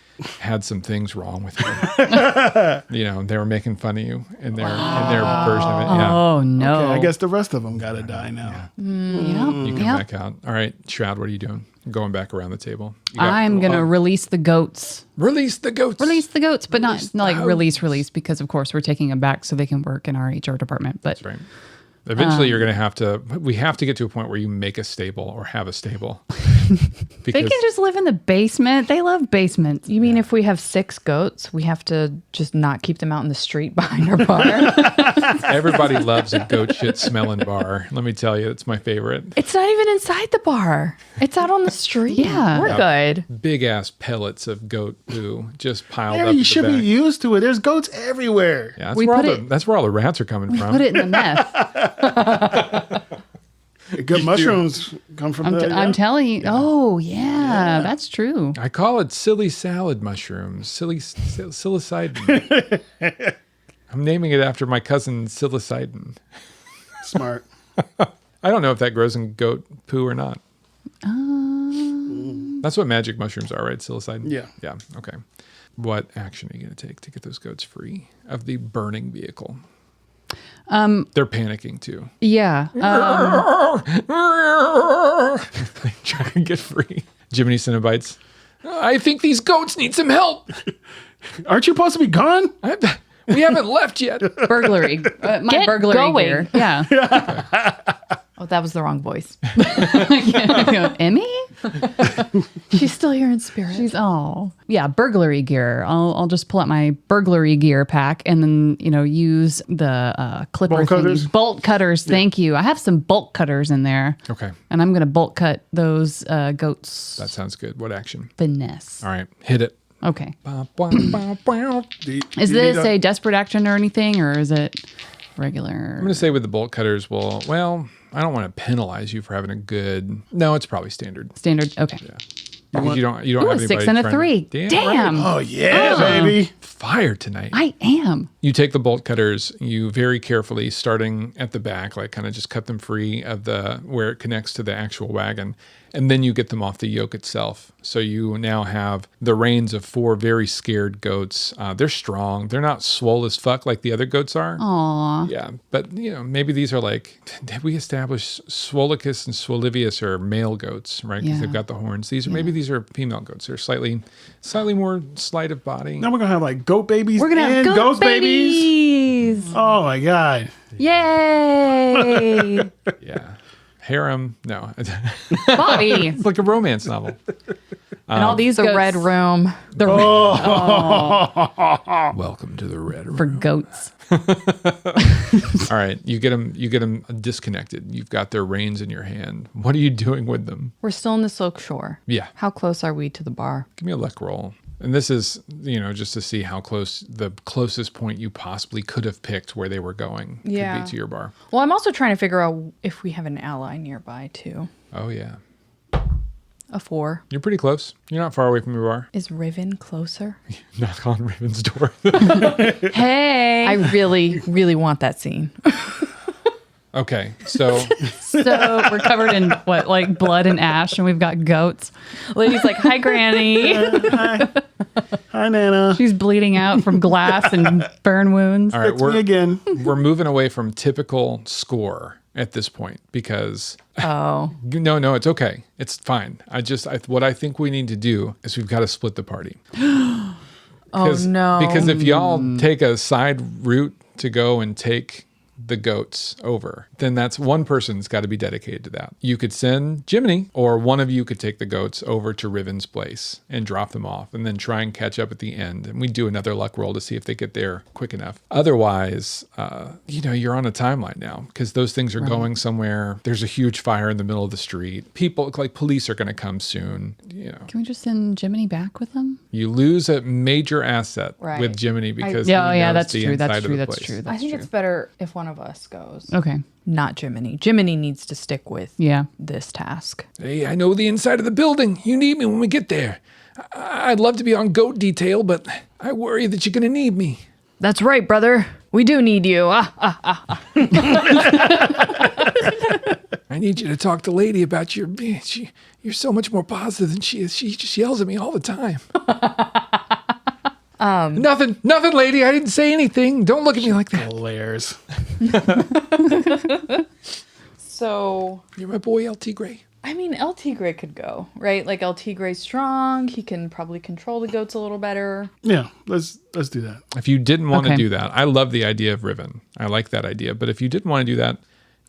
had some things wrong with her. They were making fun of you in their version of it. Yeah. Oh no! Okay, I guess the rest of them gotta die now. You come back out. All right, Shroud, what are you doing? Going back around the table. I'm gonna release the goats. Release the goats. Release the goats, but not like release because of course we're taking them back so they can work in our HR department. But that's right. Eventually, you're going to have to. We have to get to a point where you make a stable or have a stable. They can just live in the basement. They love basements. You mean if we have 6 goats, we have to just not keep them out in the street behind our bar? Everybody loves a goat shit smelling bar. Let me tell you, it's my favorite. It's not even inside the bar. It's out on the street. Yeah. We're good. Big ass pellets of goat poo just piled Yeah, up. you should the be back. used to it. There's goats everywhere. Yeah, We that's where all the rats are coming from. put it in the meth. Good mushrooms come from I'm telling you. Oh yeah, that's true. I call it silly salad mushrooms. Psilocybin. I'm naming it after my cousin Psilocybin. Smart. I don't know if that grows in goat poo or not. That's what magic mushrooms are, right? Psilocybin? Yeah. Yeah, okay. What action are you going to take to get those goats free of the burning vehicle? They're panicking too. Yeah. Try and get free. Jiminy Cinnabites. I think these goats need some help. Aren't you supposed to be gone? We haven't left yet. Burglary. My Get burglary going. gear. Yeah. Oh, that was the wrong voice. Emmy? She's still here in spirit. She's yeah, burglary gear. I'll just pull out my burglary gear pack and then use the clipper Bolt cutters? thingies. Bolt cutters. Thank you. I have some bolt cutters in there. Okay. And I'm gonna bolt cut those goats. That sounds good. What action? Finesse. All right. Hit it. Okay. Do Is you this need a desperate action or anything, or is it regular? I'm going to say with the bolt cutters, well, I don't want to penalize you for having a good. No, it's probably standard. Standard. Okay. Yeah. Because you don't Ooh, have a anybody 6 and a trying 3. To, Damn. right. Oh, yeah, baby. Fire tonight. I am. You take the bolt cutters, you very carefully, starting at the back, like kind of just cut them free of the where it connects to the actual wagon, and then you get them off the yoke itself. So you now have the reins of 4 very scared goats. They're strong. They're not swole as fuck like the other goats are. Aw. Yeah, but maybe these are like, did we establish Swolicus and Swolivius are male goats, right? Because Yeah. they've got the horns. Maybe these are female goats. They're slightly more slight of body. Now we're going to have like goat babies We're gonna have and goat ghost babies. babies. Oh, my God. Yay. Yeah. Harem, no. Bobby. It's like a romance novel. And all these the goats red room. The Welcome to the red room. for goats. All right, you get them disconnected. You've got their reins in your hand. What are you doing with them? We're still in the Silk Shore. Yeah. How close are we to the bar? Give me a luck roll. And this is, just to see how close the closest point you possibly could have picked where they were going could Yeah. be to your bar. Well, I'm also trying to figure out if we have an ally nearby, too. Oh, yeah. A 4. You're pretty close. You're not far away from your bar. Is Riven closer? Knock on Raven's door. Hey. I really, really want that scene. Okay, so So we're covered in what, like blood and ash, and we've got goats. Lady's like, hi, Granny. Hi, Nana. She's bleeding out from glass and burn wounds. all right, It's me again. we're moving away from typical score at this point because Oh. no, it's okay. It's fine. What I think we need to do is we've got to split the party. Oh, no. Because if y'all take a side route to go and take the goats over, then that's one person's got to be dedicated to that. You could send Jiminy, or one of you could take the goats over to Riven's place and drop them off and then try and catch up at the end. And we do another luck roll to see if they get there quick enough. Otherwise, you're on a timeline now because those things are going somewhere. There's a huge fire in the middle of the street. People, like police, are going to come soon. Can we just send Jiminy back with them? You lose a major asset Right. with Jiminy because Yeah, he knows that's the true. inside That's of true. the That's place. true. I That's think true. it's better if one of us goes. Okay. Not Jiminy. Jiminy needs to stick with Yeah. this task. Hey, I know the inside of the building. You need me when we get there. I'd love to be on goat detail, but I worry that you're going to need me. That's right, brother. We do need you. I need you to talk to Lady about you're so much more positive than she is. She just yells at me all the time. Nothing, Lady. I didn't say anything. Don't look at me like that. Layers. So, You're my boy, LT Gray. I mean, LT Gray could go, right? Like, LT Gray's strong. He can probably control the goats a little better. Yeah, let's do that. If you didn't want to Okay. do that, I love the idea of Riven. I like that idea. But if you didn't want to do that,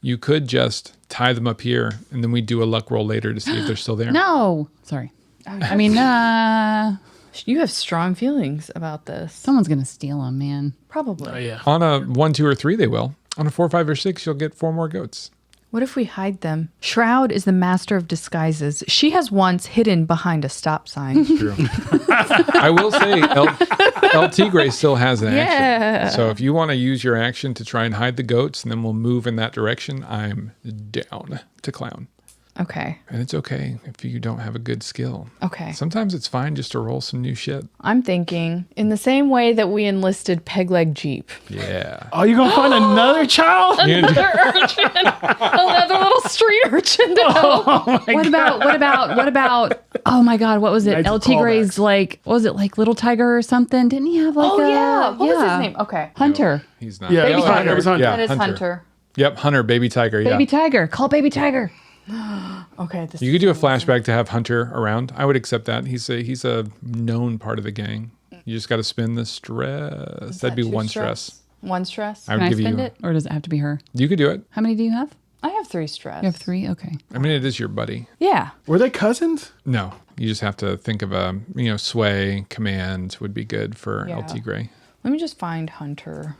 you could just tie them up here, and then we do a luck roll later to see if they're still there. No. Sorry. I mean, You have strong feelings about this. someone's going to steal them, man. Probably. Oh, yeah. On a 1, 2, or 3, they will. On a 4, 5, or 6, you'll get 4 more goats. What if we hide them? Shroud is the master of disguises. She has once hidden behind a stop sign. True. I will say LT Gray still has an action. So if you want to use your action to try and hide the goats and then we'll move in that direction, I'm down to clown. Okay. And it's okay if you don't have a good skill. Okay. Sometimes it's fine just to roll some new shit. I'm thinking in the same way that we enlisted Pegleg Jeep. Yeah. Are you going to find another child? Another urchin. Another little street urchin to help. What about, oh my God, what was it? Nice LT Gray's what was it, like Little Tiger or something? Didn't he have like Oh, yeah. What was his name? Okay. Hunter. He's not. Yeah, Baby it was Hunter. Tiger. It was Hunter. Yeah, That is Hunter. Yep, Hunter, Baby Tiger. Yeah. Baby Tiger. Call Baby Tiger. Okay. This You could do a flashback to have Hunter around. I would accept that. He's a known part of the gang. You just got to spin the stress. That'd be 1 stress. 1 stress? I would Can I give spend you. it? Or does it have to be her? You could do it. How many do you have? I have 3 stress. You have 3? Okay. I mean, it is your buddy. Yeah. Were they cousins? No, you just have to think of a, sway command would be good for Yeah. LT Gray. Let me just find Hunter.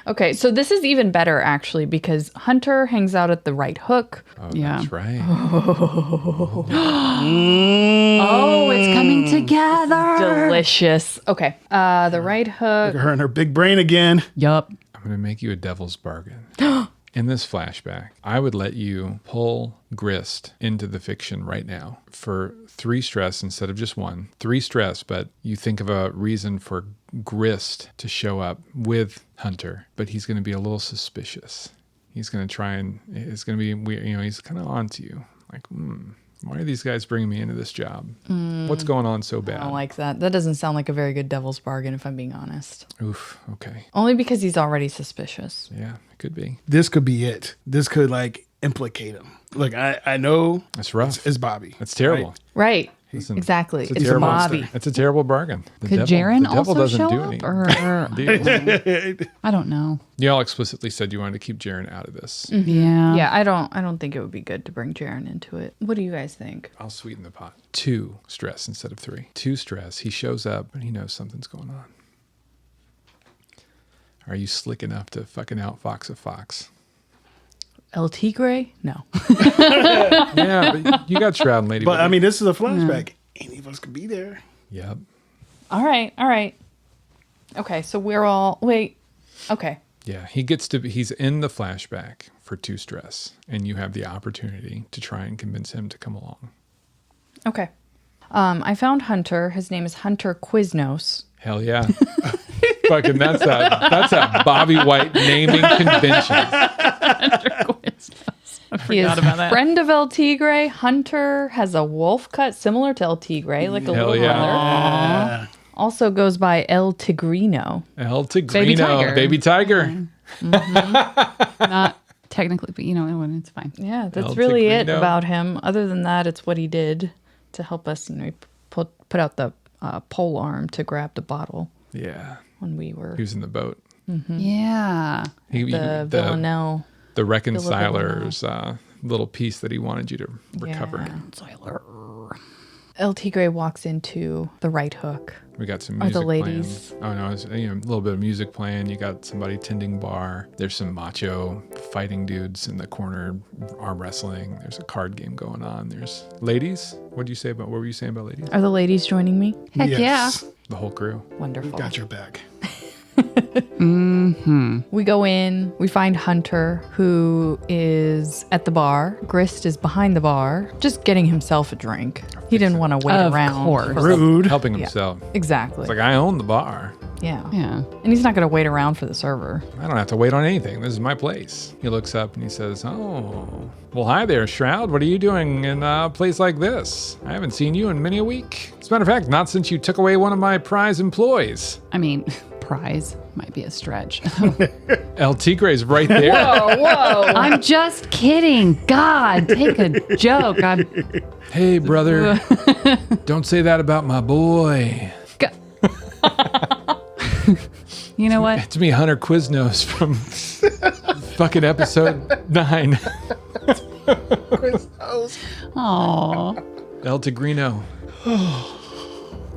Okay, so this is even better actually because Hunter hangs out at the right hook. Oh, Yeah. that's right. Oh, it's coming together. Delicious. Okay, the right hook. Look at her and her big brain again. Yup. I'm going to make you a devil's bargain. In this flashback, I would let you pull Grist into the fiction right now for 3 stress instead of just 1. 3 stress, but you think of a reason for Grist to show up with Hunter, but he's going to be a little suspicious. He's going to try and it's going to be weird. He's kind of onto you. Like, why are these guys bringing me into this job? What's going on so bad? I don't like that. That doesn't sound like a very good devil's bargain if I'm being honest. Oof. Okay. Only because he's already suspicious. Yeah, it could be. This could be it. This could implicate him. Look, I know That's rough. it's Bobby. That's terrible. Right. Listen, Exactly. It's a It's terrible Bobby. It's a terrible bargain. The Could devil- Jaren the devil also doesn't show do up? any Or deals. I don't know. Y'all explicitly said you wanted to keep Jaren out of this. Yeah. Yeah, I don't think it would be good to bring Jaren into it. What do you guys think? I'll sweeten the pot. 2 stress instead of 3. 2 stress. He shows up and he knows something's going on. Are you slick enough to fucking outfox a fox? LT Gray? No. Yeah, but you got Shroud and Lady. But I mean, this is a flashback. Any of us could be there. Yep. All right. Okay, so we're all wait. Okay. Yeah, he's in the flashback for 2 stress, and you have the opportunity to try and convince him to come along. Okay. I found Hunter. His name is Hunter Quiznos. Hell yeah. Fucking that's that Bobby White naming convention. He is a friend of LT Gray. Hunter has a wolf cut similar to LT Gray, like a Hell little yeah. brother. Also goes by El Tigrino. El Tigrino, baby tiger. Not technically, but it's fine. Yeah, that's El really it Tigrino. about him. Other than that, it's what he did to help us. He put out the pole arm to grab the bottle Yeah, when we were he was in the boat. Yeah. the Villanelle. The reconciler's little piece that he wanted you to recover. Yeah. LT Gray walks into the right hook. We got some Are music the ladies- playing. Oh no, it's, a little bit of music playing. You got somebody tending bar. There's some macho fighting dudes in the corner arm wrestling. There's a card game going on. There's ladies. What were you saying about ladies? Are the ladies joining me? Heck Yes. The whole crew. Wonderful. Got your back. We go in, we find Hunter, who is at the bar. Grist is behind the bar, just getting himself a drink. He didn't want to wait Of around. course. for- Rude. Helping himself. Exactly. It's like, I own the bar. yeah. Yeah. And he's not going to wait around for the server. I don't have to wait on anything. This is my place. He looks up and he says, oh, well, hi there, Shroud. What are you doing in a place like this? I haven't seen you in many a week. As a matter of fact, not since you took away one of my prize employees. I mean, prize might be a stretch. LT Gray's right there. Whoa. I'm just kidding. God, take a joke. Hey, brother, don't say that about my boy. You know what? It's me, Hunter Quiznos from fucking episode 9. Aw. El Tigrino.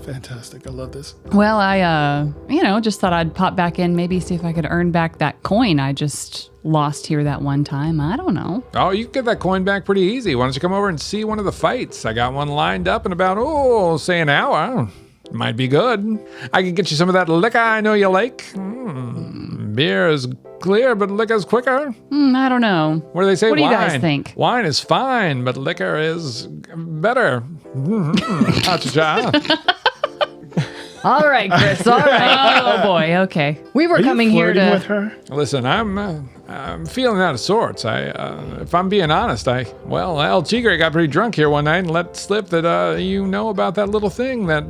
Fantastic. I love this. Well, I, just thought I'd pop back in, maybe see if I could earn back that coin I just lost here that one time. I don't know. Oh, you can get that coin back pretty easy. Why don't you come over and see one of the fights? I got one lined up in about, say an hour. Might be good. I can get you some of that liquor I know you like. Beer is clear, but liquor's quicker. I don't know. What do they say? What do you Wine. guys think? Wine is fine, but liquor is better. Cha-cha. All right, Chris. All right. Oh boy. Okay. We were Are you coming here flirting to. with her? Listen, I'm feeling out of sorts. If I'm being honest, El Tigre got pretty drunk here one night and let slip that you know about that little thing that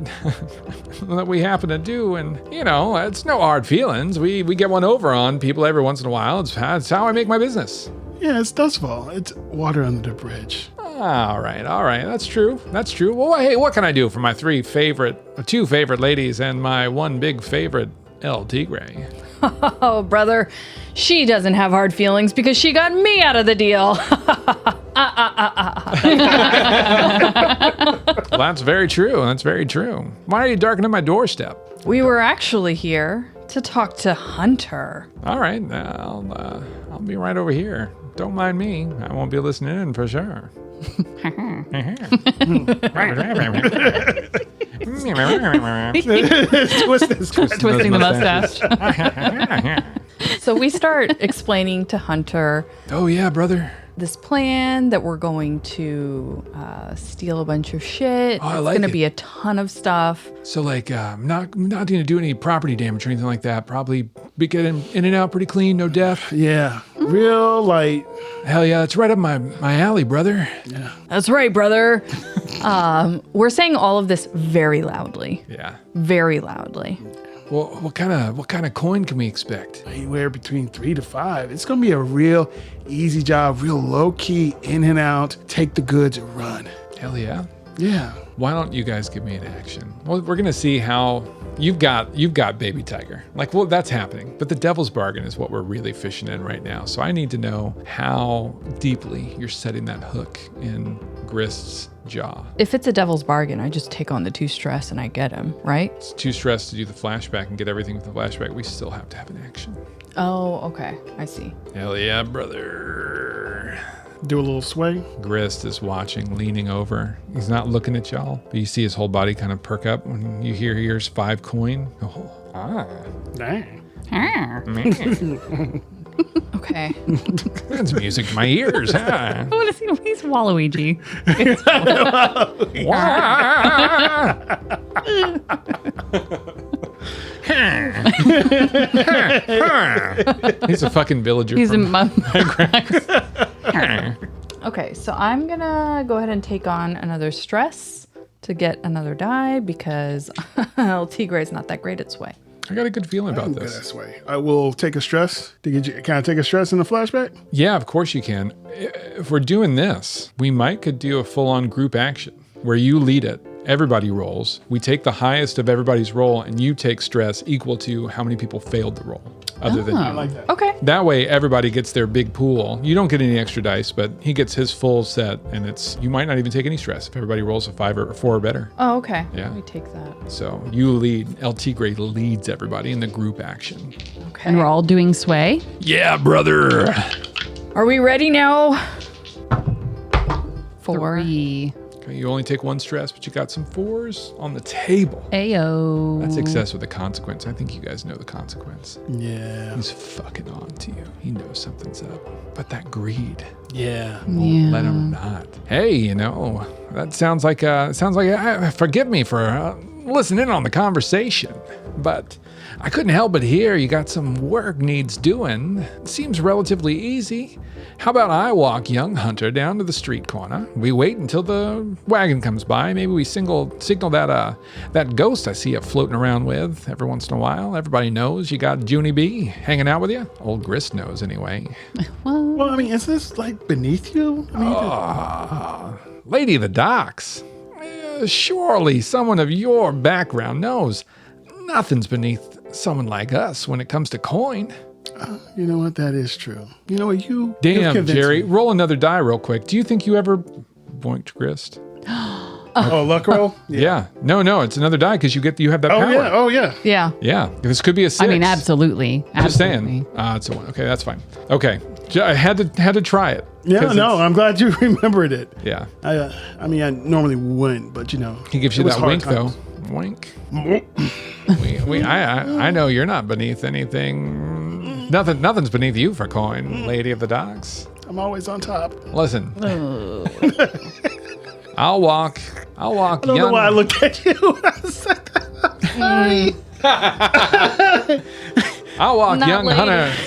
that we happen to do, and it's no hard feelings. We get one over on people every once in a while. It's how I make my business. Yeah, it's Dustfall. It's water under the bridge. All right. That's true. Well, hey, what can I do for my two favorite ladies and my one big favorite El Tigre. Oh, brother, she doesn't have hard feelings because she got me out of the deal. Well, that's very true. That's very true. Why are you darkening my doorstep? We were actually here to talk to Hunter. All right, I'll be right over here. Don't mind me. I won't be listening in for sure. Twisting the mustache. So we start explaining to Hunter Oh yeah, brother. this plan that we're going to steal a bunch of shit. Oh, I It's like going to it. be a ton of stuff. So like, not going to do any property damage or anything like that. Probably be getting in and out pretty clean, no death. Yeah, real light. Hell yeah, it's right up my alley, brother. That's right, brother. We're saying all of this very loudly. Yeah. Very loudly. Well, what kind of coin can we expect? Anywhere between 3 to 5. It's gonna be a real easy job, real low key, in and out. Take the goods and run. Hell yeah. Yeah. Why don't you guys give me an action? Well, we're gonna see how you've got Baby Tiger. Like, well, that's happening. But the Devil's Bargain is what we're really fishing in right now. So I need to know how deeply you're setting that hook in Grist's jaw. If it's a devil's bargain, I just take on the 2 stress and I get him, right? It's too stressed to do the flashback and get everything with the flashback. We still have to have an action. Oh, okay. I see. Hell yeah, brother. Do a little sway. Grist is watching, leaning over. He's not looking at y'all, but you see his whole body kind of perk up when you hear here's 5 coin. Oh, Dang. Okay. that's music to my ears, huh? I want to see he's Waluigi. He's a fucking villager. He's from Okay, so I'm gonna go ahead and take on another stress to get another die because El Tigre is not that great at sway. I got a good feeling about Good this. that way. I will take a stress to get you. Can I take a stress in the flashback? Yeah, of course you can. If we're doing this, we could do a full-on group action where you lead it. Everybody rolls. We take the highest of everybody's roll, and you take stress equal to how many people failed the roll, other than you. Like that. Okay. That way, everybody gets their big pool. You don't get any extra dice, but he gets his full set, and you might not even take any stress if everybody rolls a 5 or 4 or better. Oh, okay. Yeah. Let me take that. So you lead. El Tigre leads everybody in the group action. Okay. And we're all doing sway. Yeah, brother. Are we ready now? 4. 3. Okay, you only take 1 stress, but you got some 4s on the table. Ayo. That's excess with the consequence. I think you guys know the consequence. Yeah. He's fucking on to you. He knows something's up. But that greed Yeah. won't let him not. Hey, that sounds like forgive me for listening in on the conversation, but I couldn't help but hear you got some work needs doing. It seems relatively easy. How about I walk young Hunter down to the street corner? We wait until the wagon comes by. Maybe we signal that ghost I see you floating around with every once in a while. Everybody knows you got Junie B hanging out with you. Old Grist knows anyway. Well, I mean, is this like beneath you? I mean, Lady of the Docks. Surely someone of your background knows nothing's beneath someone like us when it comes to coin. you know what? That is true. You know what? You've Damn, convinced Jerry. me. Roll another die real quick. Do you think you ever boinked Grist? Oh, luck roll? Yeah. No, it's another die because you have that Oh, power. yeah. Oh, yeah. Yeah. Yeah. This could be a 6. I mean, absolutely. Just Absolutely. saying. It's a 1. Okay, that's fine. Okay. I had to try it. Yeah, 'Cause no, it's- I'm glad you remembered it. Yeah. I mean, I normally wouldn't, but He gives you it was that hard wink, times. though. Wink. I know you're not beneath anything. Nothing's beneath you for coin, Lady of the Docks. I'm always on top. Listen. I'll walk I don't know young. why I looked at you when I said that. Sorry. I'll walk Not young lady.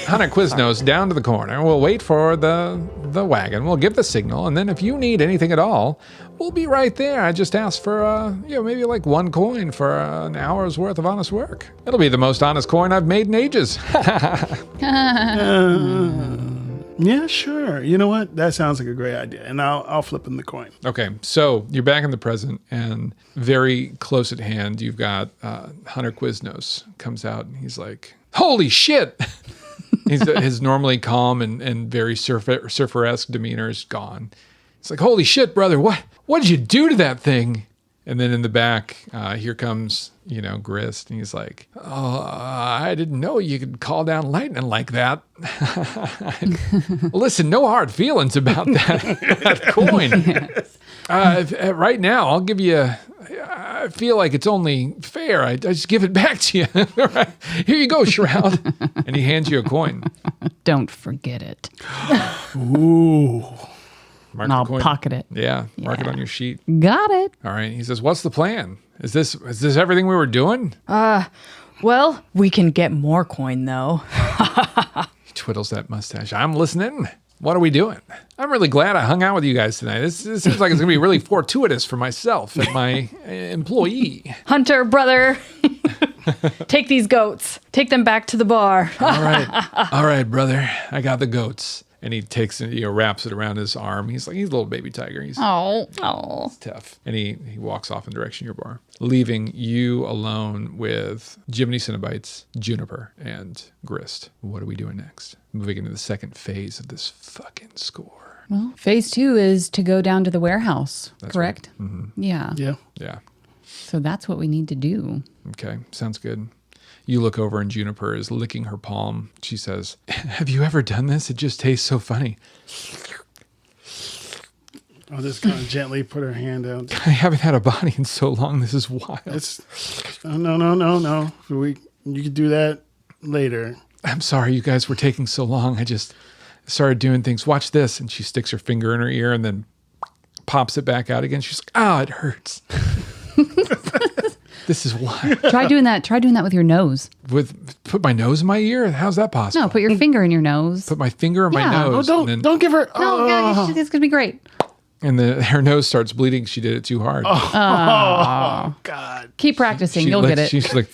Hunter Quiznos down to the corner. We'll wait for the wagon. We'll give the signal, and then if you need anything at all, we'll be right there. I just asked for maybe like 1 coin for an hour's worth of honest work. It'll be the most honest coin I've made in ages. Yeah, sure. You know what? That sounds like a great idea. And I'll flip him the coin. Okay, so you're back in the present, and very close at hand, you've got Hunter Quiznos comes out, and he's like, "Holy shit!" His normally calm and very surfer-esque demeanor is gone. It's like, "Holy shit, brother! What did you do to that thing?" And then in the back, here comes, Grist, and he's like, "Oh, I didn't know you could call down lightning like that." Listen, no hard feelings about that coin. Right now, I'll give you. I feel like it's only fair. I just give it back to you. Here you go, Shroud. And he hands you a coin. Don't forget it. Ooh. Mark I'll the coin. pocket it. Yeah, mark it Yeah. on your sheet. Got it. All right. He says, "What's the plan? Is this everything we were doing?" Well, we can get more coin though. He twiddles that mustache. "I'm listening. What are we doing? I'm really glad I hung out with you guys tonight. This seems like it's going to be really fortuitous for myself and my employee." Hunter, brother, take these goats. Take them back to the bar. All right, brother. I got the goats. And he takes it, wraps it around his arm. He's a little baby tiger. He's Oh. tough. And he walks off in the direction of your bar, leaving you alone with Jiminy Cinnabites, Juniper, and Grist. What are we doing next? Moving into the second phase of this fucking score. Well, phase 2 is to go down to the warehouse, correct? right. Mm-hmm. Yeah. Yeah. Yeah. So that's what we need to do. Okay. Sounds good. You look over and Juniper is licking her palm. She says, "Have you ever done this? It just tastes so funny." I'll just kind of gently put her hand out. "I haven't had a body in so long. This is wild." No. You could do that later. "I'm sorry you guys were taking so long. I just started doing things. Watch this." And she sticks her finger in her ear and then pops it back out again. She's like, "Ah, it hurts." This is wild. Try doing that. Try doing that with your nose. Put my nose in my ear? How's that possible? No, put your finger in your nose. Put my finger in my Yeah. nose. Oh, and then, don't give her. No, yeah, it's gonna be great. and her nose starts bleeding. She did it too hard. Oh, God. Keep practicing. You'll get it. She's like,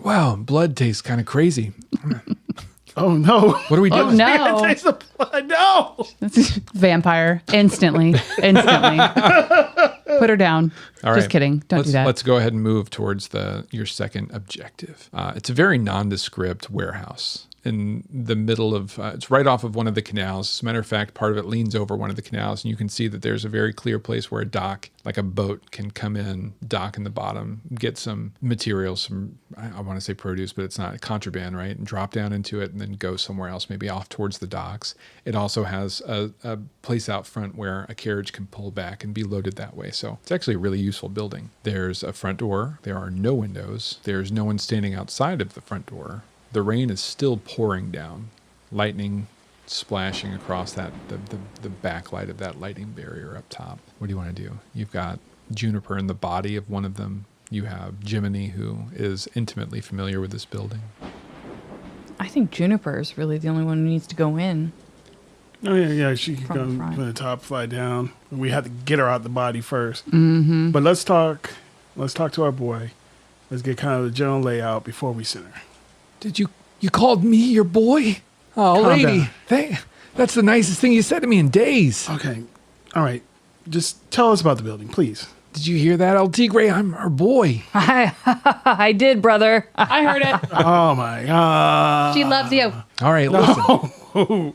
"Wow, blood tastes kind of crazy. Oh, no. What are we doing?" No, Taste the blood. No. vampire. Instantly. Put her down. All Just right. kidding. Don't do that. Let's go ahead and move towards your second objective. It's a very nondescript warehouse in the middle of, it's right off of one of the canals. As a matter of fact, part of it leans over one of the canals, and you can see that there's a very clear place where a dock, like a boat, can come in, dock in the bottom, get some materials, some, I want to say produce, but it's not, contraband, right? And drop down into it and then go somewhere else, maybe off towards the docks. It also has a place out front where a carriage can pull back and be loaded that way. So it's actually a really useful building. There's a front door. There are no windows. There's no one standing outside of the front door. The rain is still pouring down, lightning splashing across the backlight of that lighting barrier up top. What do you want to do? You've got Juniper in the body of one of them. You have Jiminy, who is intimately familiar with this building. I think Juniper is really the only one who needs to go in. Oh, yeah. She can From go the front. from the top, fly down. We have to get her out the body first. Mm-hmm. But let's talk to our boy. Let's get kind of the general layout before we send her. Did you called me your boy? Oh, Calm lady. down. That's the nicest thing you said to me in days. Okay. All right. Just tell us about the building, please. Did you hear that, El Tigre? I'm her boy. I did, brother. I heard it. Oh, my God. She loves you. All right, listen.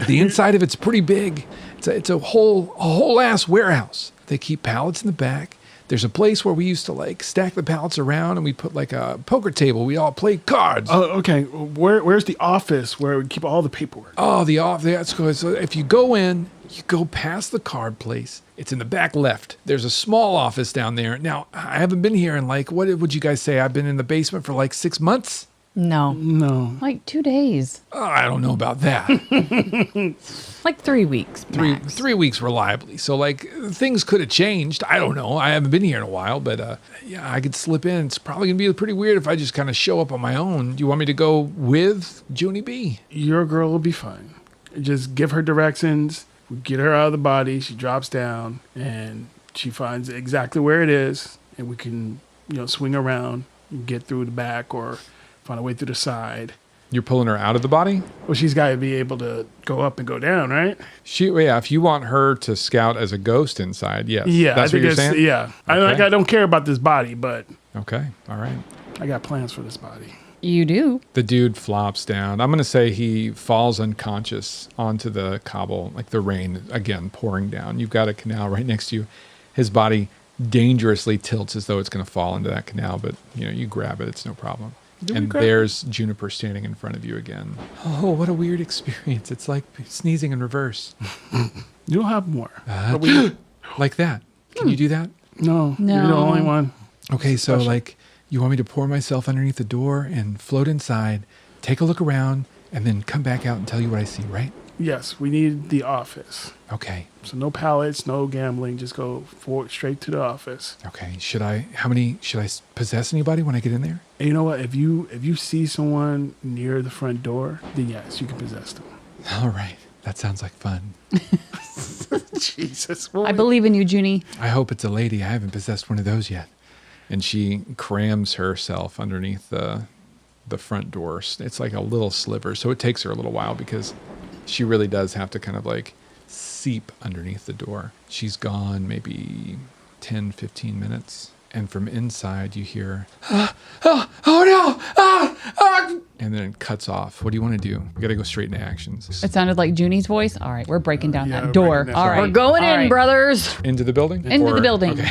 The inside of it's pretty big. It's a whole ass warehouse. They keep pallets in the back. There's a place where we used to stack the pallets around, and we put a poker table. We all play cards. Oh, okay. Where's the office where we keep all the paperwork? Oh, the office. That's good. So if you go in, you go past the card place. It's in the back left. There's a small office down there. Now, I haven't been here in what would you guys say? I've been in the basement for 6 months. No. No. 2 days. Oh, I don't know about that. 3 weeks. Max. 3 weeks reliably. So things could have changed. I don't know. I haven't been here in a while, but yeah, I could slip in. It's probably gonna be pretty weird if I just kind of show up on my own. Do you want me to go with Junie B? Your girl will be fine. Just give her directions. We get her out of the body. She drops down and she finds exactly where it is, and we can, swing around and get through the back or find a way through the side. You're pulling her out of the body? Well, she's got to be able to go up and go down, right? If you want her to scout as a ghost inside, yes. Yeah, That's what you're saying? Yeah. Okay. I don't care about this body, but Okay, all right. I got plans for this body. You do. The dude flops down. I'm going to say he falls unconscious onto the cobble, like the rain, again, pouring down. You've got a canal right next to you. His body dangerously tilts as though it's going to fall into that canal, but you grab it. It's no problem. And there's Juniper standing in front of you again. Oh, what a weird experience. It's like sneezing in reverse. You'll have more. Like that. Can you do that? No, you're the only one. Okay, so you want me to pour myself underneath the door and float inside, take a look around, and then come back out and tell you what I see, right? Yes, we need the office. Okay. So no pallets, no gambling. Just go straight to the office. Okay. Should I possess anybody when I get in there? And you know what? If you see someone near the front door, then yes, you can possess them. All right. That sounds like fun. Jesus. I believe in you, Junie. I hope it's a lady. I haven't possessed one of those yet. And she crams herself underneath the front door. It's like a little sliver. So it takes her a little while because she really does have to kind of like seep underneath the door. She's gone maybe 10, 15 minutes. And from inside you hear, oh no, and then it cuts off. What do you want to do? We got to go straight into actions. It sounded like Junie's voice. All right, we're breaking down Yeah, that we're door. breaking that All door. right. We're going All in, right. brothers. Into the building? Into the building. Okay.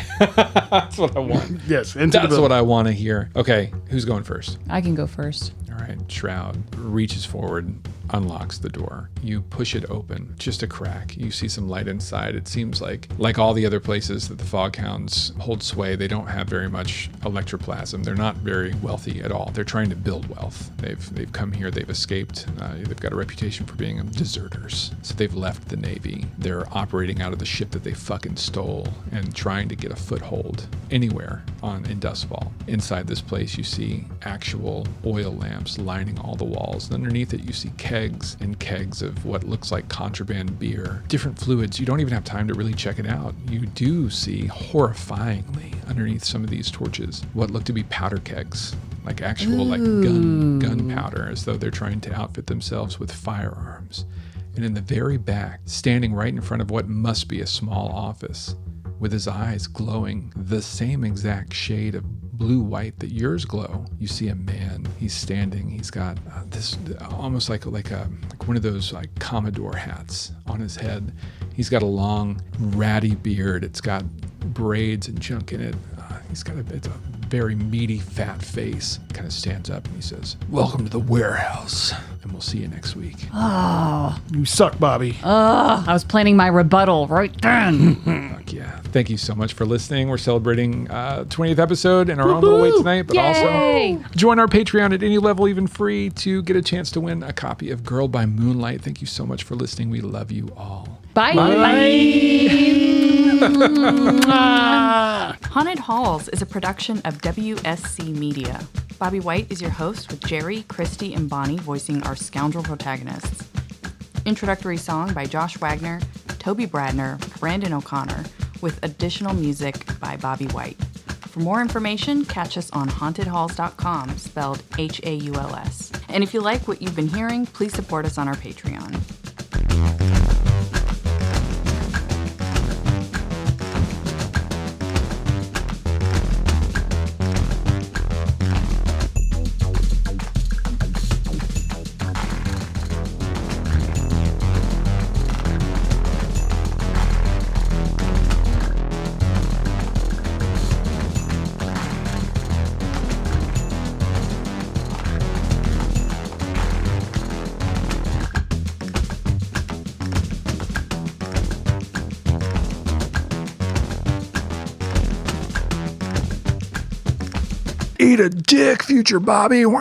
That's what I want. Yes, into the That's building. what I want to hear. Okay, who's going first? I can go first. All right, Shroud reaches forward, unlocks the door. You push it open, just a crack. You see some light inside. It seems like all the other places that the Fog Hounds hold sway, they don't have very much electroplasm. They're not very wealthy at all. They're trying to build wealth. They've come here. They've escaped. They've got a reputation for being deserters. So they've left the Navy. They're operating out of the ship that they fucking stole and trying to get a foothold anywhere in Dustfall. Inside this place, you see actual oil lamps lining all the walls. And underneath it, you see kegs and kegs of what looks like contraband beer, different fluids. You don't even have time to really check it out. You do see, horrifyingly, underneath some of these torches, what look to be powder kegs, like actual gunpowder, as though they're trying to outfit themselves with firearms. And in the very back, standing right in front of what must be a small office, with his eyes glowing the same exact shade of blue-white that yours glow, you see a man. He's standing. He's got this almost like one of those like Commodore hats on his head. He's got a long, ratty beard. It's got braids and junk in it. It's a very meaty, fat face. Kind of stands up and he says, "Welcome to the warehouse, and we'll see you next week." You suck, Bobby. I was planning my rebuttal right then. Fuck yeah. Thank you so much for listening. We're celebrating 20th episode in our own little way tonight, but Yay! also join our Patreon at any level, even free, to get a chance to win a copy of Girl by Moonlight. Thank you so much for listening. We love you all. Bye. Haunted Halls is a production of WSC Media. Bobby White is your host, with Jerry, Christy, and Bonnie voicing our scoundrel protagonists. Introductory song by Josh Wagner, Toby Bradner, Brandon O'Connor, with additional music by Bobby White. For more information, catch us on hauntedhalls.com, spelled HAULS. And if you like what you've been hearing, please support us on our Patreon. Eat a dick, future Bobby. Wah!